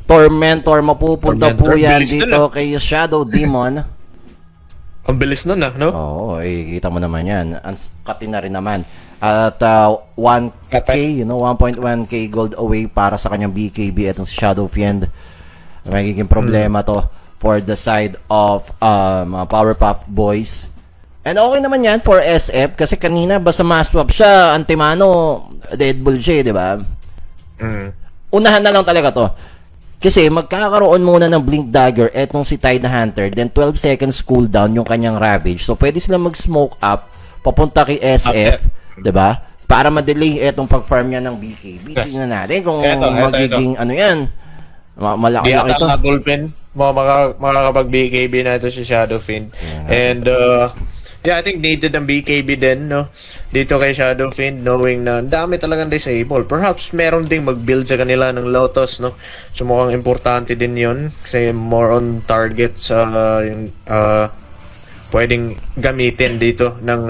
Tormentor, mapupunta po Tormentor, yan bilis dito kay Shadow Demon. ang bilis nun, no? Oo, kita mo naman yan. Katin na rin naman. At 1K, 1.1k gold away para sa kanyang BKB. Itong si Shadow Fiend. Magiging problema to for the side of mga Powerpuff Boys. And okay naman yan for SF kasi kanina basta ma-swap siya, Antimano, Deadpool siya, di ba? Unahan na lang talaga to. Kasi magkakaroon muna ng Blink Dagger etong si Tide Hunter, then 12 seconds cooldown yung kanyang Ravage. So pwede silang mag-smoke up papunta kay SF, 'di ba? Para ma-delay etong pag-farm niya ng BKB. Tingnan natin kung magiging ano 'yan. Malaki Di ito. bullpen makakapag-BKB na ito si Shadow Fiend. And yeah, I think needed ang BKB din, no? Dito kay Shadow Fiend, knowing na ang dami talagang disable. Perhaps meron ding mag-build sa kanila ng Lotus, no? So mukhang importante din yun. Kasi more on target sa yung pwedeng gamitin dito ng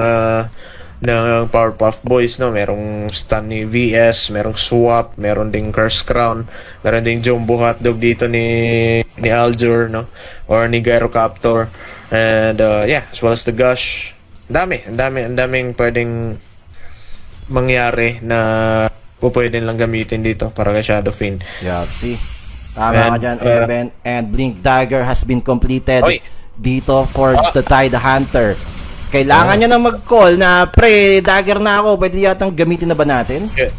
Powerpuff Boys, no? Merong stun ni VS, merong swap, meron ding Curse Crown, meron ding Jumbo Hotdog dito ni Aljur, no? Or ni Gyrocopter. And yeah, as well as the Gush. Ang daming pwedeng mangyari na pwede lang gamitin dito para kay Shadow Fiend. Yeah, see. Tama ka dyan, Evan. And Blink Dagger has been completed dito for the Tide Hunter. Kailangan niya na mag-call na, pre, dagger na ako. Pwede yatang gamitin na ba natin? Yeah.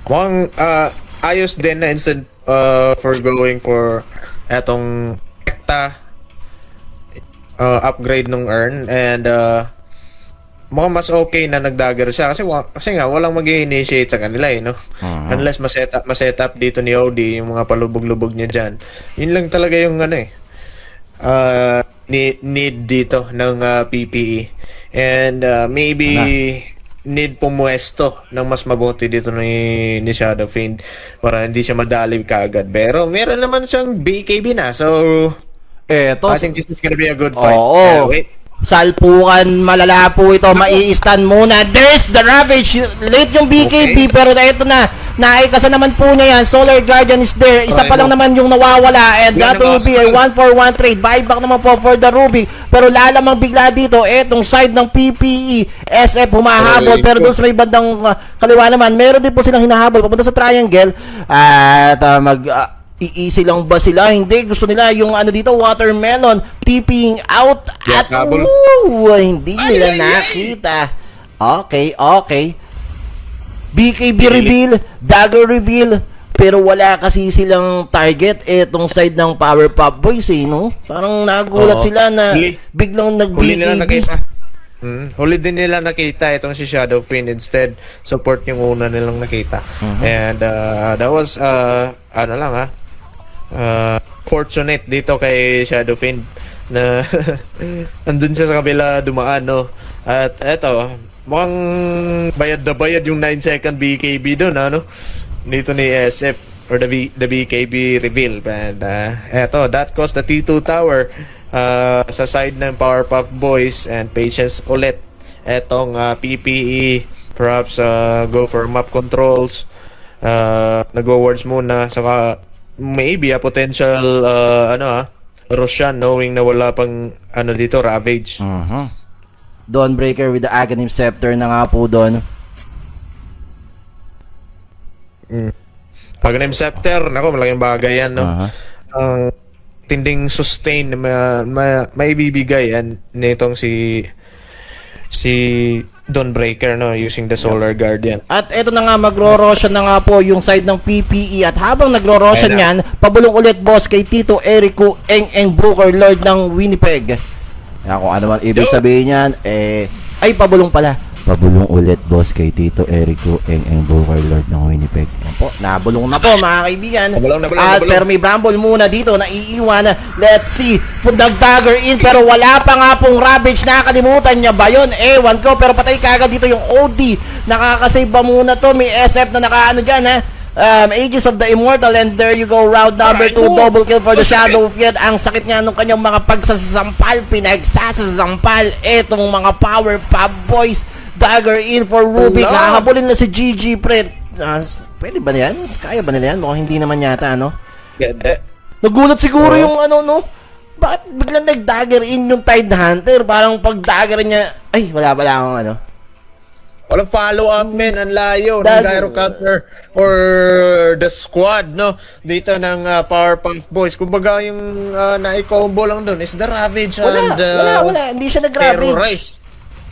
Mukhang ayos din na instant for going for etong ekta upgrade nung earn, and mukhang mas okay na nagdagger siya kasi nga walang mag-initiate sa kanila no. Unless ma-set up dito ni OD yung mga palubog-lubog niya diyan. Yun lang talaga yung need dito ng PPE, and maybe need pumuesto ng mas mabuti dito ni Shadow Fiend para hindi siya madali kaagad. Pero meron naman siyang BKB na, so Eto, I think this is gonna be a good fight. Oo. Wait. Salpukan, malala po ito. Mai-stun muna. There's the Ravage. Late yung BKB, pero ito na. Naikasa naman po niya yan. Solar Guardian is there. Isa pa lang naman yung nawawala. And that will be a 1-for-1 trade. Buyback naman po for the Ruby. Pero lalamang bigla dito, etong side ng PPE. SF humahabol. Pero doon sa may bandang kaliwa naman, meron din po silang hinahabol. Papunta sa triangle. At iisi lang ba sila? Hindi. Gusto nila yung dito, watermelon, tipping out at hindi nila nakita. Okay. BKB reveal, dagger reveal, pero wala kasi silang target etong side ng Powerpuff Boys no? Parang nagulat sila na biglang nag-BKB. Huli din nila nakita itong si Shadow Fiend, instead support yung una nilang nakita. And that was fortunate dito kay Shadow Fiend na andun siya sa kabila dumaan, no? At eto, mukhang bayad na bayad yung 9-second BKB doon, dito ni SF or the BKB reveal. And eto, that cost the T2 tower sa side ng Powerpuff Boys, and Patience ulit etong PPE, perhaps go for map controls, nag-wards muna, saka maybe a potential Roshan, knowing na wala pang dito Ravage. Dawnbreaker with the Aghanim Scepter na nga po doon. Aghanim Scepter, nako, malaking bagay yan, no? Ang tinding sustain na maibibigay yan nitong si Dawnbreaker, no, using the Solar Guardian. At eto na nga, magro-roshan na nga po yung side ng PPE. At habang nagro-roshan yan, pabulong ulit boss kay Tito Erico Eng Booker, Lord ng Winnipeg. Kaya kung ano man ibig sabihin yan, ay pabulong pala. Pabulong ulit boss kay Tito Erico Eng Booker, Lord ng Winnipeg. Yan po, nabulong na po mga kaibigan. Nabulong. Pero may Bramble muna dito na iiwan. Let's see, nag-dagger in pero wala pa nga pong Ravage. Nakakalimutan niya ba yun? Ewan ko, pero patay kagad dito yung OD. Nakakasave ba muna to? May SF na dyan Aegis of the Immortal, and there you go, round number 2, double kill for the Shadow Fiend. Ang sakit nga nung kanyang mga pagsasampal, pinagsasampal etong mga Powerpuff Boys. Dagger in for Ruby. Kahabulin na si GG, pre. Pwede ba yan? Kaya ba nila yan? Mukhang hindi naman yata, Nagulat siguro yung bakit biglang nag-dagger in yung Tide Hunter? Parang pag-dagger niya, ay, wala pala akong Walang follow-up, men. Ang layo ng Gyrocopter or the squad, no? Dito ng Powerpuff Boys. Kumbaga yung na-combo lang doon is the Ravage and wala. Hindi siya nag-Ravage. Terrorize.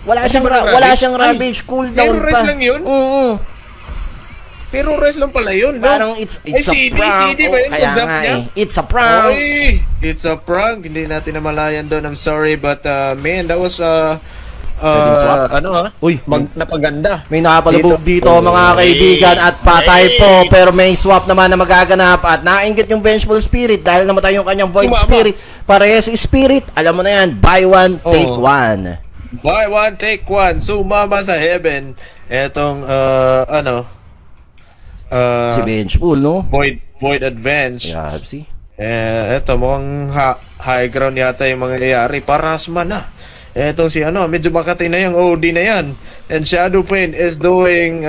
Wala siyang Ravage. Cooldown pa. Terrorize lang yun? Pero rest lang pala yun, no? Parang it's Ay, a CD, prank. CD ba yun? Kaya Pag-jump nga niya? it's a prank. Oy, it's a prank. Hindi natin namalayan doon. I'm sorry, but man, that was Pwedeng swap. ano ha? Uy, Napaganda. may nakapalubog dito mga kaibigan at patay po, pero may swap naman na magaganap at nainggit yung Vengeful Spirit dahil namatay yung kanyang Void Tumama. Spirit. Parehas Spirit, alam mo na yan, buy one, take one. Buy one, take one. Sumama sa heaven. Etong, Si Vengeful, no? Void Advance. Yeah, see? Eto, mukhang high ground yata yung mangyayari. Parasma na. Etong si medyo makati na yung OD na yan. And Shadow Pain is doing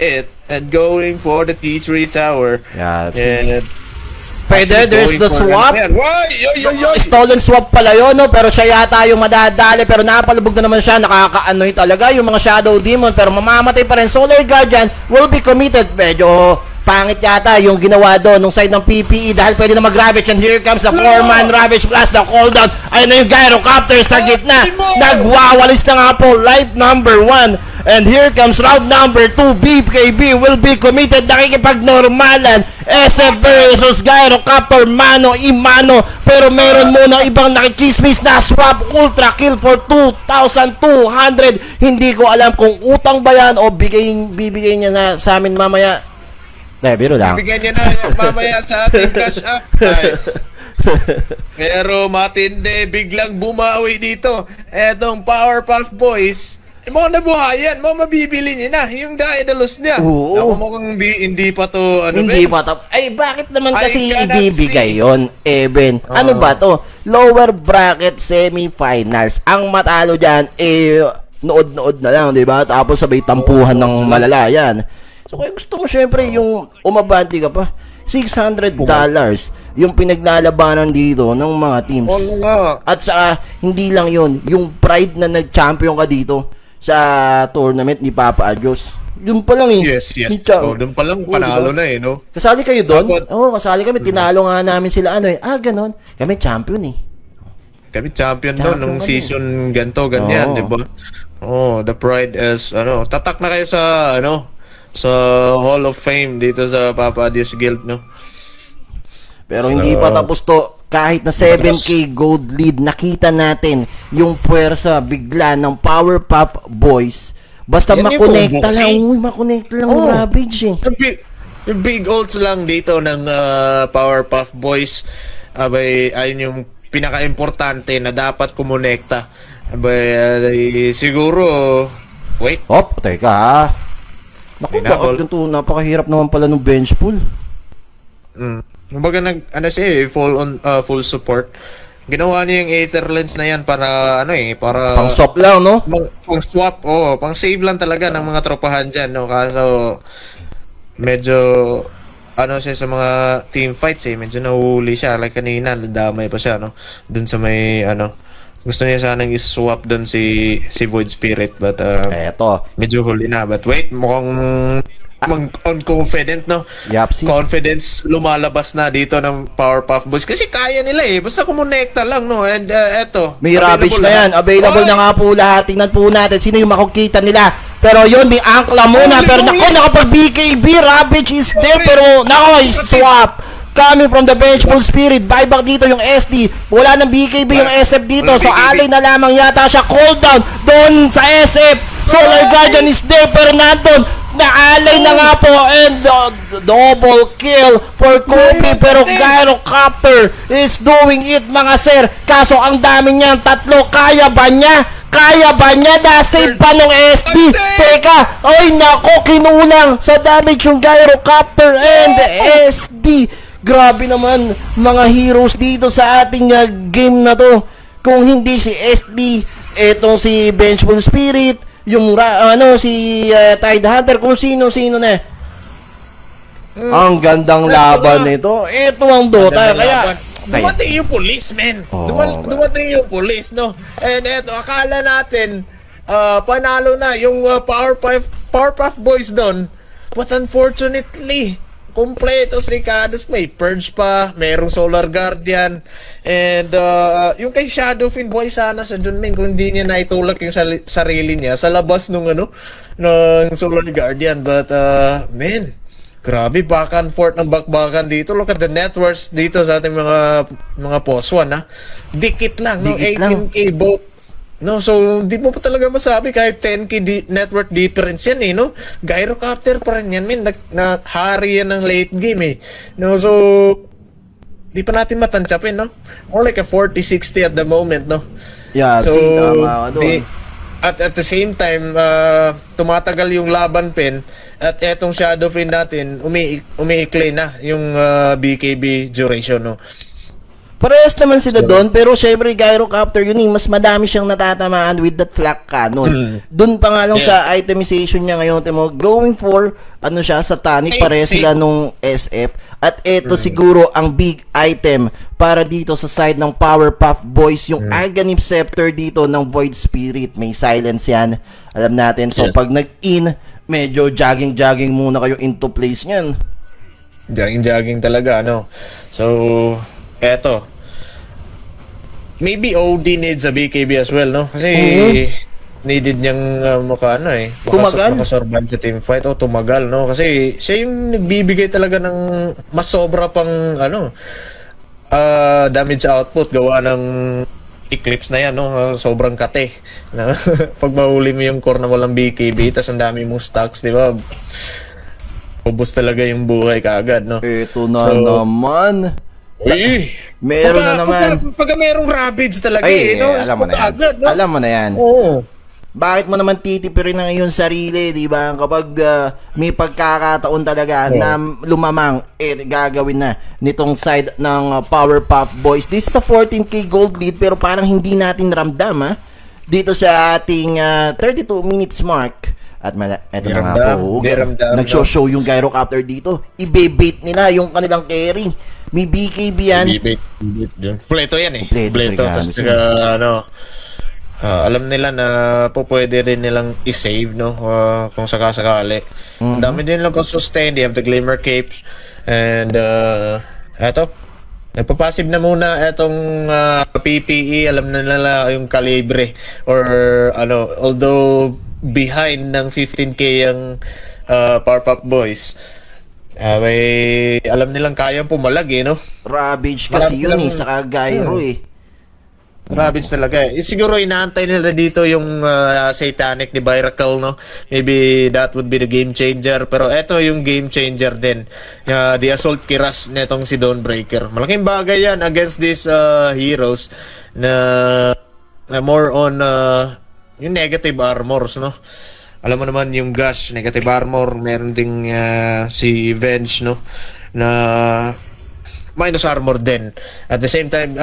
it and going for the T3 tower. Yeah, see? And Pwede, there's going the for swap. Why? Yo. Stolen swap pala yun, no? Pero siya yata yung madadali. Pero napalubog na naman siya. Nakaka-anoy talaga yung mga Shadow Demon. Pero mamamatay pa rin. Solar Guardian will be committed. Medyo pangit yata yung ginawa doon nung side ng PPE dahil pwede na mag-ravage. And here comes the 4-man ravage plus the cooldown. Ayun na yung gyrocopter sa gitna. Nagwawalis na nga po. Light number 1. And here comes round number 2. BKB will be committed. Nakikipagnormalan. SF versus Gyrocopter, mano imano. Pero meron muna ibang nakikismis na swap. Ultra kill for 2,200. Hindi ko alam kung utang ba yan o bibigay niya na sa amin mamaya. Biro lang. Bigyan niya na mamaya sa ating cash up. Pero matindi, biglang bumawi dito. Etong Powerpuff Boys, mga nabuhayan, mga mabibili niya na. Yung Daedalus niya. Oo. Ako mukhang hindi pa to, Hindi pa to. Ay, bakit naman I kasi cannot ibibigay see. yon, Eben? Ano ba to? Lower bracket semifinals. Ang matalo dyan, nood-nood na lang, di ba? Tapos sabay tampuhan ng malalayan. So, kaya gusto mo syempre yung umabanti ka pa. $600 yung pinaglalabanan dito ng mga teams. Oo nga. At sa hindi lang yon, yung pride na nag-champion ka dito sa tournament ni Papa Adios. Yun pa lang eh. Yes. Yung Doon pa lang panalo na eh, no? Kasali kayo doon? Dapat- Oo, kasali kami. Tinalo nga namin sila ganon. Kami champion eh. Kami champion doon Champion nung kami. season ganto, ganyan, Oo. di ba? Oh, the pride is, tatak na kayo sa, sa Hall of Fame dito sa Papa Adios Guild, no? Pero hindi pa tapos to. Kahit na 7K gold lead, nakita natin yung puwersa bigla ng Powerpuff Boys. Basta Yan yung makonekta combo lang. kasi. Uy, makonekta lang Oo. Ravage eh. Yung big ults lang dito ng Powerpuff Boys, ayun yung pinaka-importante na dapat kumonekta. Siguro, wait. Hop, teka ha. Naku, Pinabol. bakit yung napakahirap naman pala ng bench pool. Kumbaga full support. Ginawa niya yung Aether Lens na yan para para Pang swap lang, no? pang swap, pang save lang talaga ng mga tropahan diyan, no. Kaso medyo siya sa mga team fights medyo nahuli siya like kanina, nadamay pa siya, no. Dun sa may gusto niya sanang i-swap dun si Void Spirit but Eto. medyo huli na. But wait, mukhang confident, no? Yapsi. Confidence lumalabas na dito ng Powerpuff Boys kasi kaya nila basta kumonekta lang, no. And eto, May Ravage na yan. Available na nga po lahat. Tingnan po natin sino yung makukita nila. Pero yun, may angkla muna. Pero nako, nakapag BKB, Ravage is there. Pero nako, swap. Coming from the Vengeful Spirit. Buyback dito yung SD. Wala ng BKB yung SF dito. So alay na lamang yata siya. Cooldown doon sa SF. Solar Guardian is there. Pero nandun, naalay na nga po. And double kill for Kobe. Pero Gyrocopter is doing it, mga sir. Kaso ang dami niyan, tatlo. Kaya ba niya? Kaya ba niya? Na-save pa nung SD? Teka, ay nako, kinulang sa damage yung Gyrocopter and SD. Grabe naman mga heroes dito sa ating game na to. Kung hindi si SD, etong si Vengeful Spirit, yung si Tide Hunter, kung sino-sino na. Ang gandang laban nito. Ito ang Dota. Kaya dumating yung police, man. Dumating yung police, no. And eto, akala natin panalo na yung Powerpuff Boys doon. But unfortunately, Kompletos Ricardos, may Purge pa, merong Solar Guardian, and yung kay Shadowfiend, boy, sana sa Junmin, kung hindi niya naitulak yung sarili niya sa labas nung ng Solar Guardian. But, man, grabe, back and forth ng bakbakan dito. Look at the net worths dito sa ating mga poswan, ha. Dikit lang, no? Dikit lang. 18K both. No, so di mo pa talaga masabi kahit 10K net worth difference yan eh, no? Gyrocopter pa rin yan, men. Hari yan ng late game eh. No, so di pa natin matansyapin, no? More like a 40-60 at the moment, no? Yeah, So, tama ka doon. at the same time, tumatagal yung laban pin at etong Shadowfiend natin, umiikli na yung BKB duration, no? Parehas naman sila doon, pero syempre Gyrocopter yun mas madami siyang natatamaan with that flak cannon. Doon pa nga lang sa itemization niya ngayon, mo going for siya satanic, pareha sila nung SF. At eto siguro ang big item para dito sa side ng Powerpuff Boys, yung Aghanim Scepter dito ng Void Spirit. May silence yan, alam natin. So pag nag-in, medyo jogging muna kayo into place niyan. Jogging talaga, no? So, eto. Maybe OD needs a BKB as well, no? Kasi needed niyang Tumagal? makasurvive sa team fight o tumagal, no? Kasi siya yung nagbibigay talaga ng mas sobra pang damage output gawa ng Eclipse na yan, no? Sobrang kate. Pag mahuli mo yung core na walang BKB, tas ang dami mong stocks, di ba? Ubus talaga yung buhay kaagad, no? Ito na naman. Uy! Meron na naman. Pag merong Rabbids talaga, Ay, no? alam mo na yan. Agad, no? Alam mo na yan. Oo. Bakit mo naman titipirin ng iyong sarili, di ba? Kapag may pagkakataon talaga na lumamang, gagawin na nitong side ng Powerpuff Boys. This is a 14K gold lead, pero parang hindi natin ramdam, ha? Dito sa ating 32 minutes mark. At eto na nga po, nagshow yung Gyrocopter dito. Ibe-bait nila yung kanilang carry. May BKB yan. Bibit dun. Kompleto yan eh. Kompleto, Tapos alam nila na pwede rin nilang i-save, no? Kung sakasakali. Ang dami din lang sustain. They have the Glimmer Capes. And eto. Nagpapassive na muna etong PPE. Alam na nila yung kalibre. Or although behind ng 15K yung Powerpuff Boys, may alam nilang kayang pumalag no? Ravage kasi yun saka Gyro Ravage talaga siguro inaantay nila dito yung Satanic ni Byracle, no? Maybe that would be the game changer. Pero eto yung game changer din. The Assault Kiras netong si Dawnbreaker. Malaking bagay yan against these heroes na more on yung negative armors, no? Alam mo naman yung Gush, negative armor, meron ding si Venge, no? Na minus armor din. At the same time,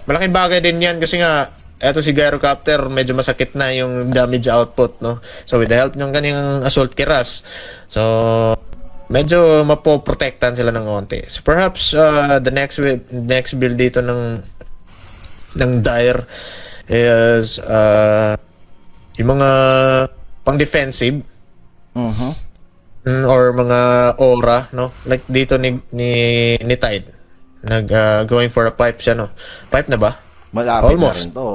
malaking bagay din yan kasi nga, eto si Gyrocopter, medyo masakit na yung damage output, no? So with the help ng kanyang Assault Kiras, so medyo mapoprotektan sila ng konti. So perhaps the next build dito ng Dire is yung mga pang-defensive or mga aura, no? Like dito ni Tide. Going for a pipe siya, no? Pipe na ba? Malapit almost. na rin to.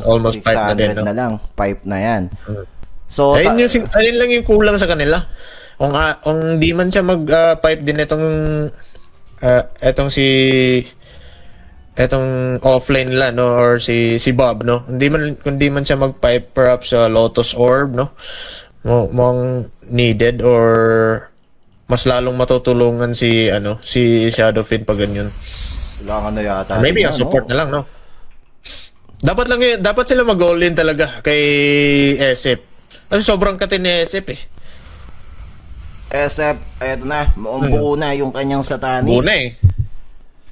Almost pipe na din, no? na lang. Pipe na yan. So, ayun lang yung kulang sa kanila. Kung di man siya mag-pipe din etong offline la, no, or si Bob, no, kundi man siya mag-pipe, perhaps Lotus Orb, no, mong needed, or mas lalong matutulungan si Shadowfiend pag ganyan. Kailangan na yata. Maybe a support na lang, no. Dapat sila mag-all in talaga kay SF. Kasi sobrang katin ni SF eh. SF, eto na, buo na yung kanyang satanic. Buo na eh.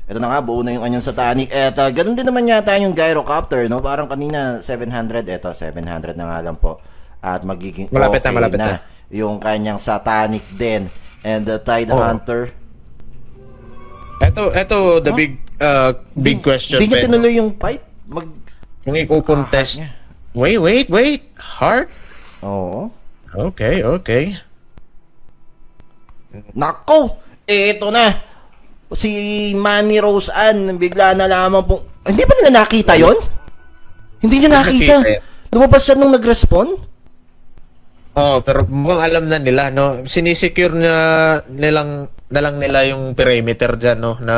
Ito na nga, buo na yung kanyang satanic. Eto, ganun din naman yata yung Gyrocopter, no? Parang kanina 700, eto 700 na nga lang po. At magiging malapit na yung kanyang satanic din. And the Tide Hunter. Eto the big question. Hindi niya tinuloy yung pipe. Kung i-contest. Wait. Heart? Oo. Okay. Nako, eto na. Si Mami Rose Ann, bigla na lamang po. Hindi ba nila nakita yon? Hindi niya nakita. Lumabas siya nung nag-respond? Oh, pero mukhang alam na nila, no? Sinisecure na lang nila yung perimeter dyan, no? Na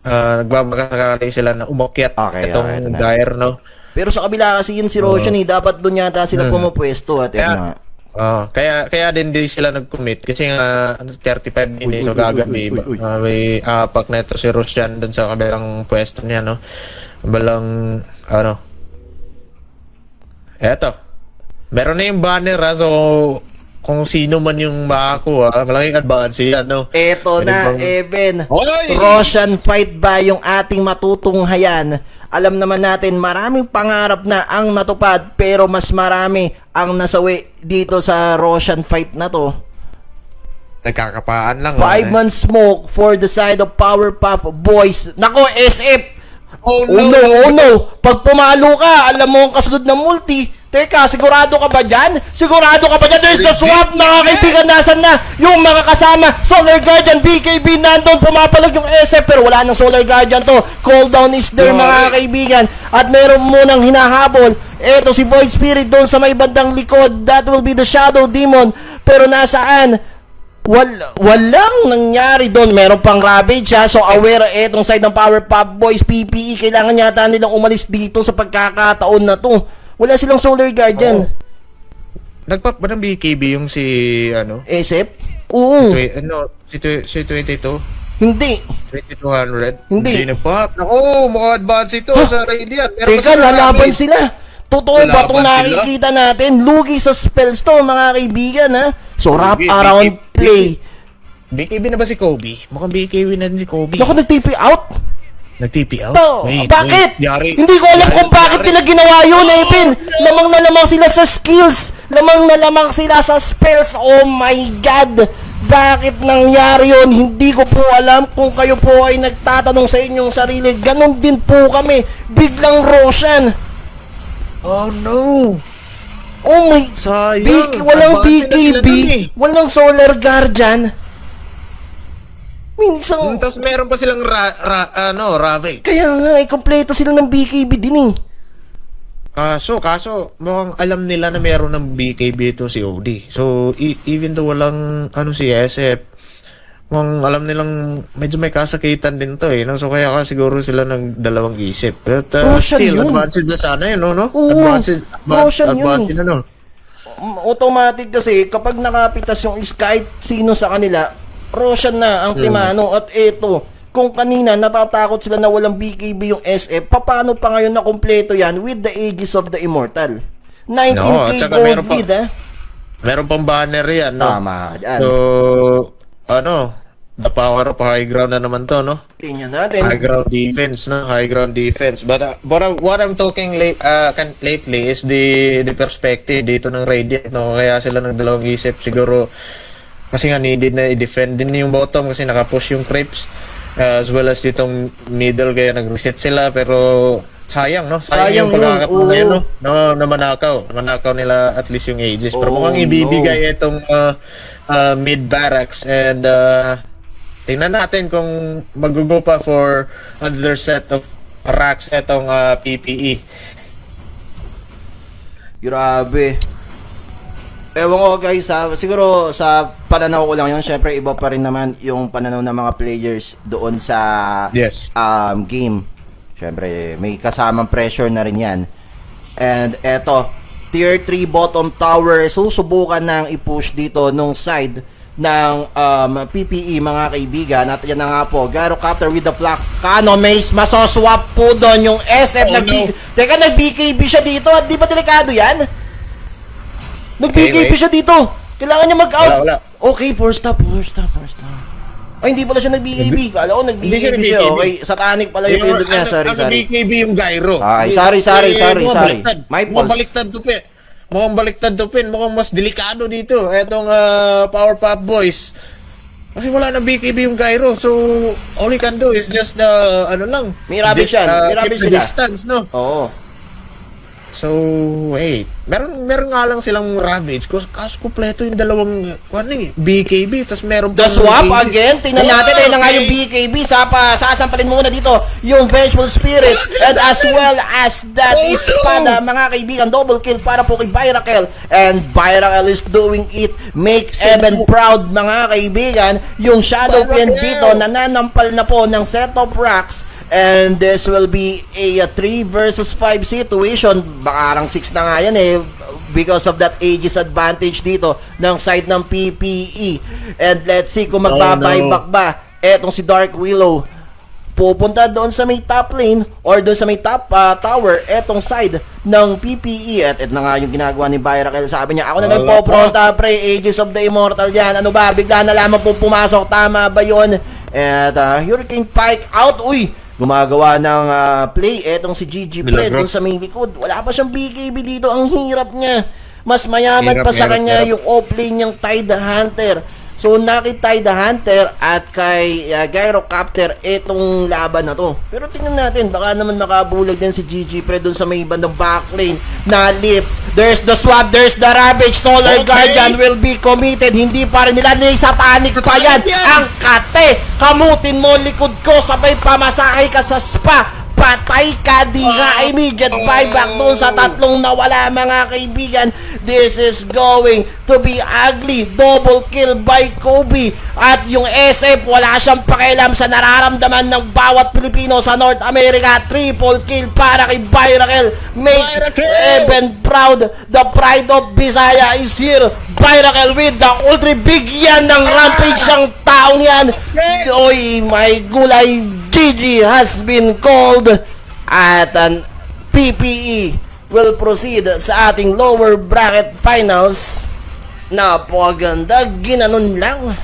nagbabakasakali sila na umakyat itong Dire, no? Pero sa kabila kasi yun si Roshan, dapat doon yata sila pumapwesto at kaya din di sila nag-commit kasi nga 35 minutes so gagabi may apak na ito si Roshan doon sa kabilang pwesto niya, no? Balang eto meron na yung banner, so kung sino man yung makakuha, malaking advance yan, no? Eto na, Eben. Oy! Roshan fight ba yung ating matutunghayan? Alam naman natin, maraming pangarap na ang natupad, pero mas marami ang nasawi dito sa Roshan fight na to. Nagkakapaan lang. 5-man smoke for the side of Powerpuff Boys. Nako, SF! Oh no! Pag pumalo ka, alam mo ang kasunod na multi. Teka, sigurado ka ba dyan? Sigurado ka ba dyan? There's the swap, mga kaibigan. Nasaan na yung mga kasama? Solar Guardian, BKB, nandun, pumapalag yung SF, pero wala nang Solar Guardian to. Cooldown is there, mga kaibigan. At meron munang hinahabol. Eto si Void Spirit doon sa may bandang likod. That will be the Shadow Demon. Pero nasaan? Walang nangyari doon. Meron pang Ravage, ha? So aware etong side ng Powerpuff Boys, PPE. Kailangan yata nilang umalis dito sa pagkakataon na to. Wala silang Solar Guardian. Nagpap ba ng BKB yung si SF? Oo. Si 22? Hindi. 2200? Hindi. Nagpap. Naku, advance ito sa Radiant. Teka, lalaban sila. Totoo ba itong nakikita natin? Lugi sa spells to, mga kaibigan, ha? So, wrap around play. BKB na ba si Kobe? Mukhang BKB na din si Kobe. Naku, nag-TP out? Nag-TP out? To, bakit? Hindi ko alam kung bakit nila ginawa yun, Eben. Lamang na lamang sila sa skills. Lamang na lamang sila sa spells. Oh my God. Bakit nangyari yun? Hindi ko po alam. Kung kayo po ay nagtatanong sa inyong sarili, ganun din po kami. Biglang Roshan. Oh no. Oh my. Sayang. Walang BKB. Walang Solar Guardian. Tapos meron pa silang Ravage. Kaya nga, kompleto sila ng BKB din eh. Kaso, mukhang alam nila na meron ng BKB ito si OD. So, even though walang, si SF, mukhang alam nilang medyo may kasakitan din to eh. No? So, kaya siguro sila ng dalawang isip. But, still, yun. Advanced na sana yun, no? Advanced na, no? Automatic kasi, kapag nakapitas yung kahit sino sa kanila, Roshan na ang timano. At eto, kung kanina natatakot sila na walang BKB yung SF, paano pa ngayon na kompleto yan with the Aegis of the Immortal? 19k gold bid, ha? Meron pang banner yan, no? Tama, yan. So, the power of high ground na naman to, no? Tingnan natin. High ground defense, no? High ground defense. But what I'm talking lately is the perspective dito ng Radiant, no? Kaya sila ng dalawang isip siguro kasi nga needed na i-defend din yung bottom kasi nakapush yung creeps as well as ditong middle kaya nag-reset sila pero sayang, no? Sayang yung pagkakataon na yun, no? Namanakaw nila at least yung Aegis pero mukhang ibibigay itong mid barracks and tingnan natin kung mag-go pa for another set of racks itong PPE. Grabe. Ewan ko guys, siguro sa pananaw ko lang yun, syempre iba pa rin naman yung pananaw ng mga players doon sa game. Syempre may kasamang pressure na rin yan. And eto, tier 3 bottom tower, susubukan nang i-push dito nung side ng PPE, mga kaibigan. At yan na nga po, Gyrocopter with the flak Kano Mace, masoswap po doon yung SF. Teka, nag-BKB siya dito at di ba delikado yan? Nag-BKB siya dito. Kailangan niya mag-out. Wala. Okay, first stop. Ay, hindi pala siya nag-BKB. Kala ko nag-BKB siya. Okay, satanic pala yung pindot niya. Sorry. BKB yung gyro. Ay, sorry. My pulse. Mukhang baliktad to, Pin. Mukhang mas delikado dito. Etong Powerpuff Boys. Kasi wala na BKB yung gyro. So, all you can do is just, May rabbit yan. May rabbit keep the sila. distance, no? Oo. So, wait. Meron nga lang silang Ravage. Kaso kompleto yung dalawang, BKB. Tapos meron The pang swap Aegis. again. Tingnan natin. Ayun na nga yung BKB. Sasampalin muna dito yung Vengeful Spirit. And as well as that espada, mga kaibigan. Double kill para po kay Byrakel. And Byrakel is doing it. Make Eben proud, mga kaibigan. Yung Shadow Fiend dito, nananampal na po ng set of racks. And this will be a 3 versus 5 situation. Baka arang 6 na nga yan eh. Because of that Aegis advantage dito ng side ng PPE. And let's see kung magbabuyback ba etong si Dark Willow. Pupunta doon sa may top lane or doon sa may top tower etong side ng PPE. At ito na nga yung ginagawa ni Byrakel. Sabi niya, ako na lang po pronta pre, Aegis of the Immortal yan. Ano ba, bigla na lamang po pumasok. Tama ba yun? At Hurricane Pike out. Uy, gumagawa ng play etong si GG Fred dun sa may likod. Wala pa siyang BKB dito. Ang hirap niya. Mas mayaman pa sa kanya yung off-lane niyang Tide Hunter. So, nakitay the Hunter at kay Gyrocopter itong laban na to. Pero tingnan natin, baka naman makabulag din si GG Fred dun sa may bandang backlane na lip. There's the swap, there's the Ravage. Solar Guardian will be committed. Hindi pa rin nila sa panic pa yan. Ang kate, kamutin mo likod ko, sabay pamasahay ka sa spa. Patay ka, di nga immediate buyback doon sa tatlong nawala, mga kaibigan. This is going to be ugly. Double kill by Kobe. At yung SF, wala siyang pakialam sa nararamdaman ng bawat Pilipino sa North America. Triple kill para kay Byrakel. Make Eben proud. The pride of Bisaya is here. Byrakel with the ultra big yan ng rampage ang taong yan. Oy, my gulay. GG has been called. At an PPE will proceed sa ating lower bracket finals. Napakaganda, ginanon lang.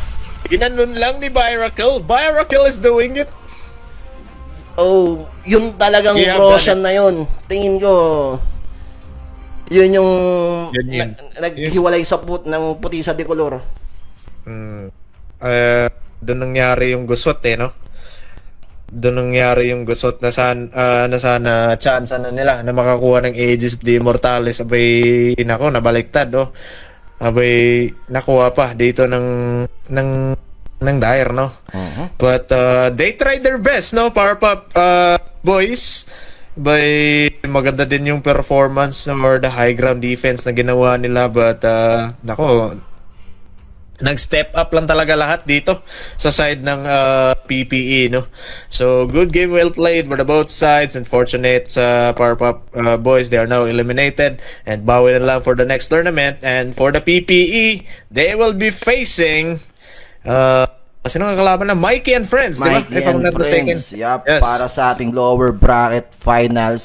Ginanon lang ni Byrakel. Byrakel is doing it. Oh, yun talagang Yeah, Roshan na yun. Tingin ko, yun yung Yun. naghiwalay sa ng puti sa dekolor. Doon nangyari yung gusot no? Doon nangyari yung gusot na sana chance na nila na makakuha ng Aegis of the Immortales. Abay, nabaliktad abay, nakuha pa dito ng Dire, no? But they tried their best, no? Powerpuff boys. By maganda din yung performance or the high ground defense na ginawa nila, but nag-step up lang talaga lahat dito sa side ng PPE, no? So, good game, well played for the both sides. Unfortunate sa Powerpuff boys, they are now eliminated and bawi na lang for the next tournament. And for the PPE, they will be facing sino ang kalaban na? Mikey and Friends, di ba? Mikey and Friends. Yup, Yes. para sa ating lower bracket finals.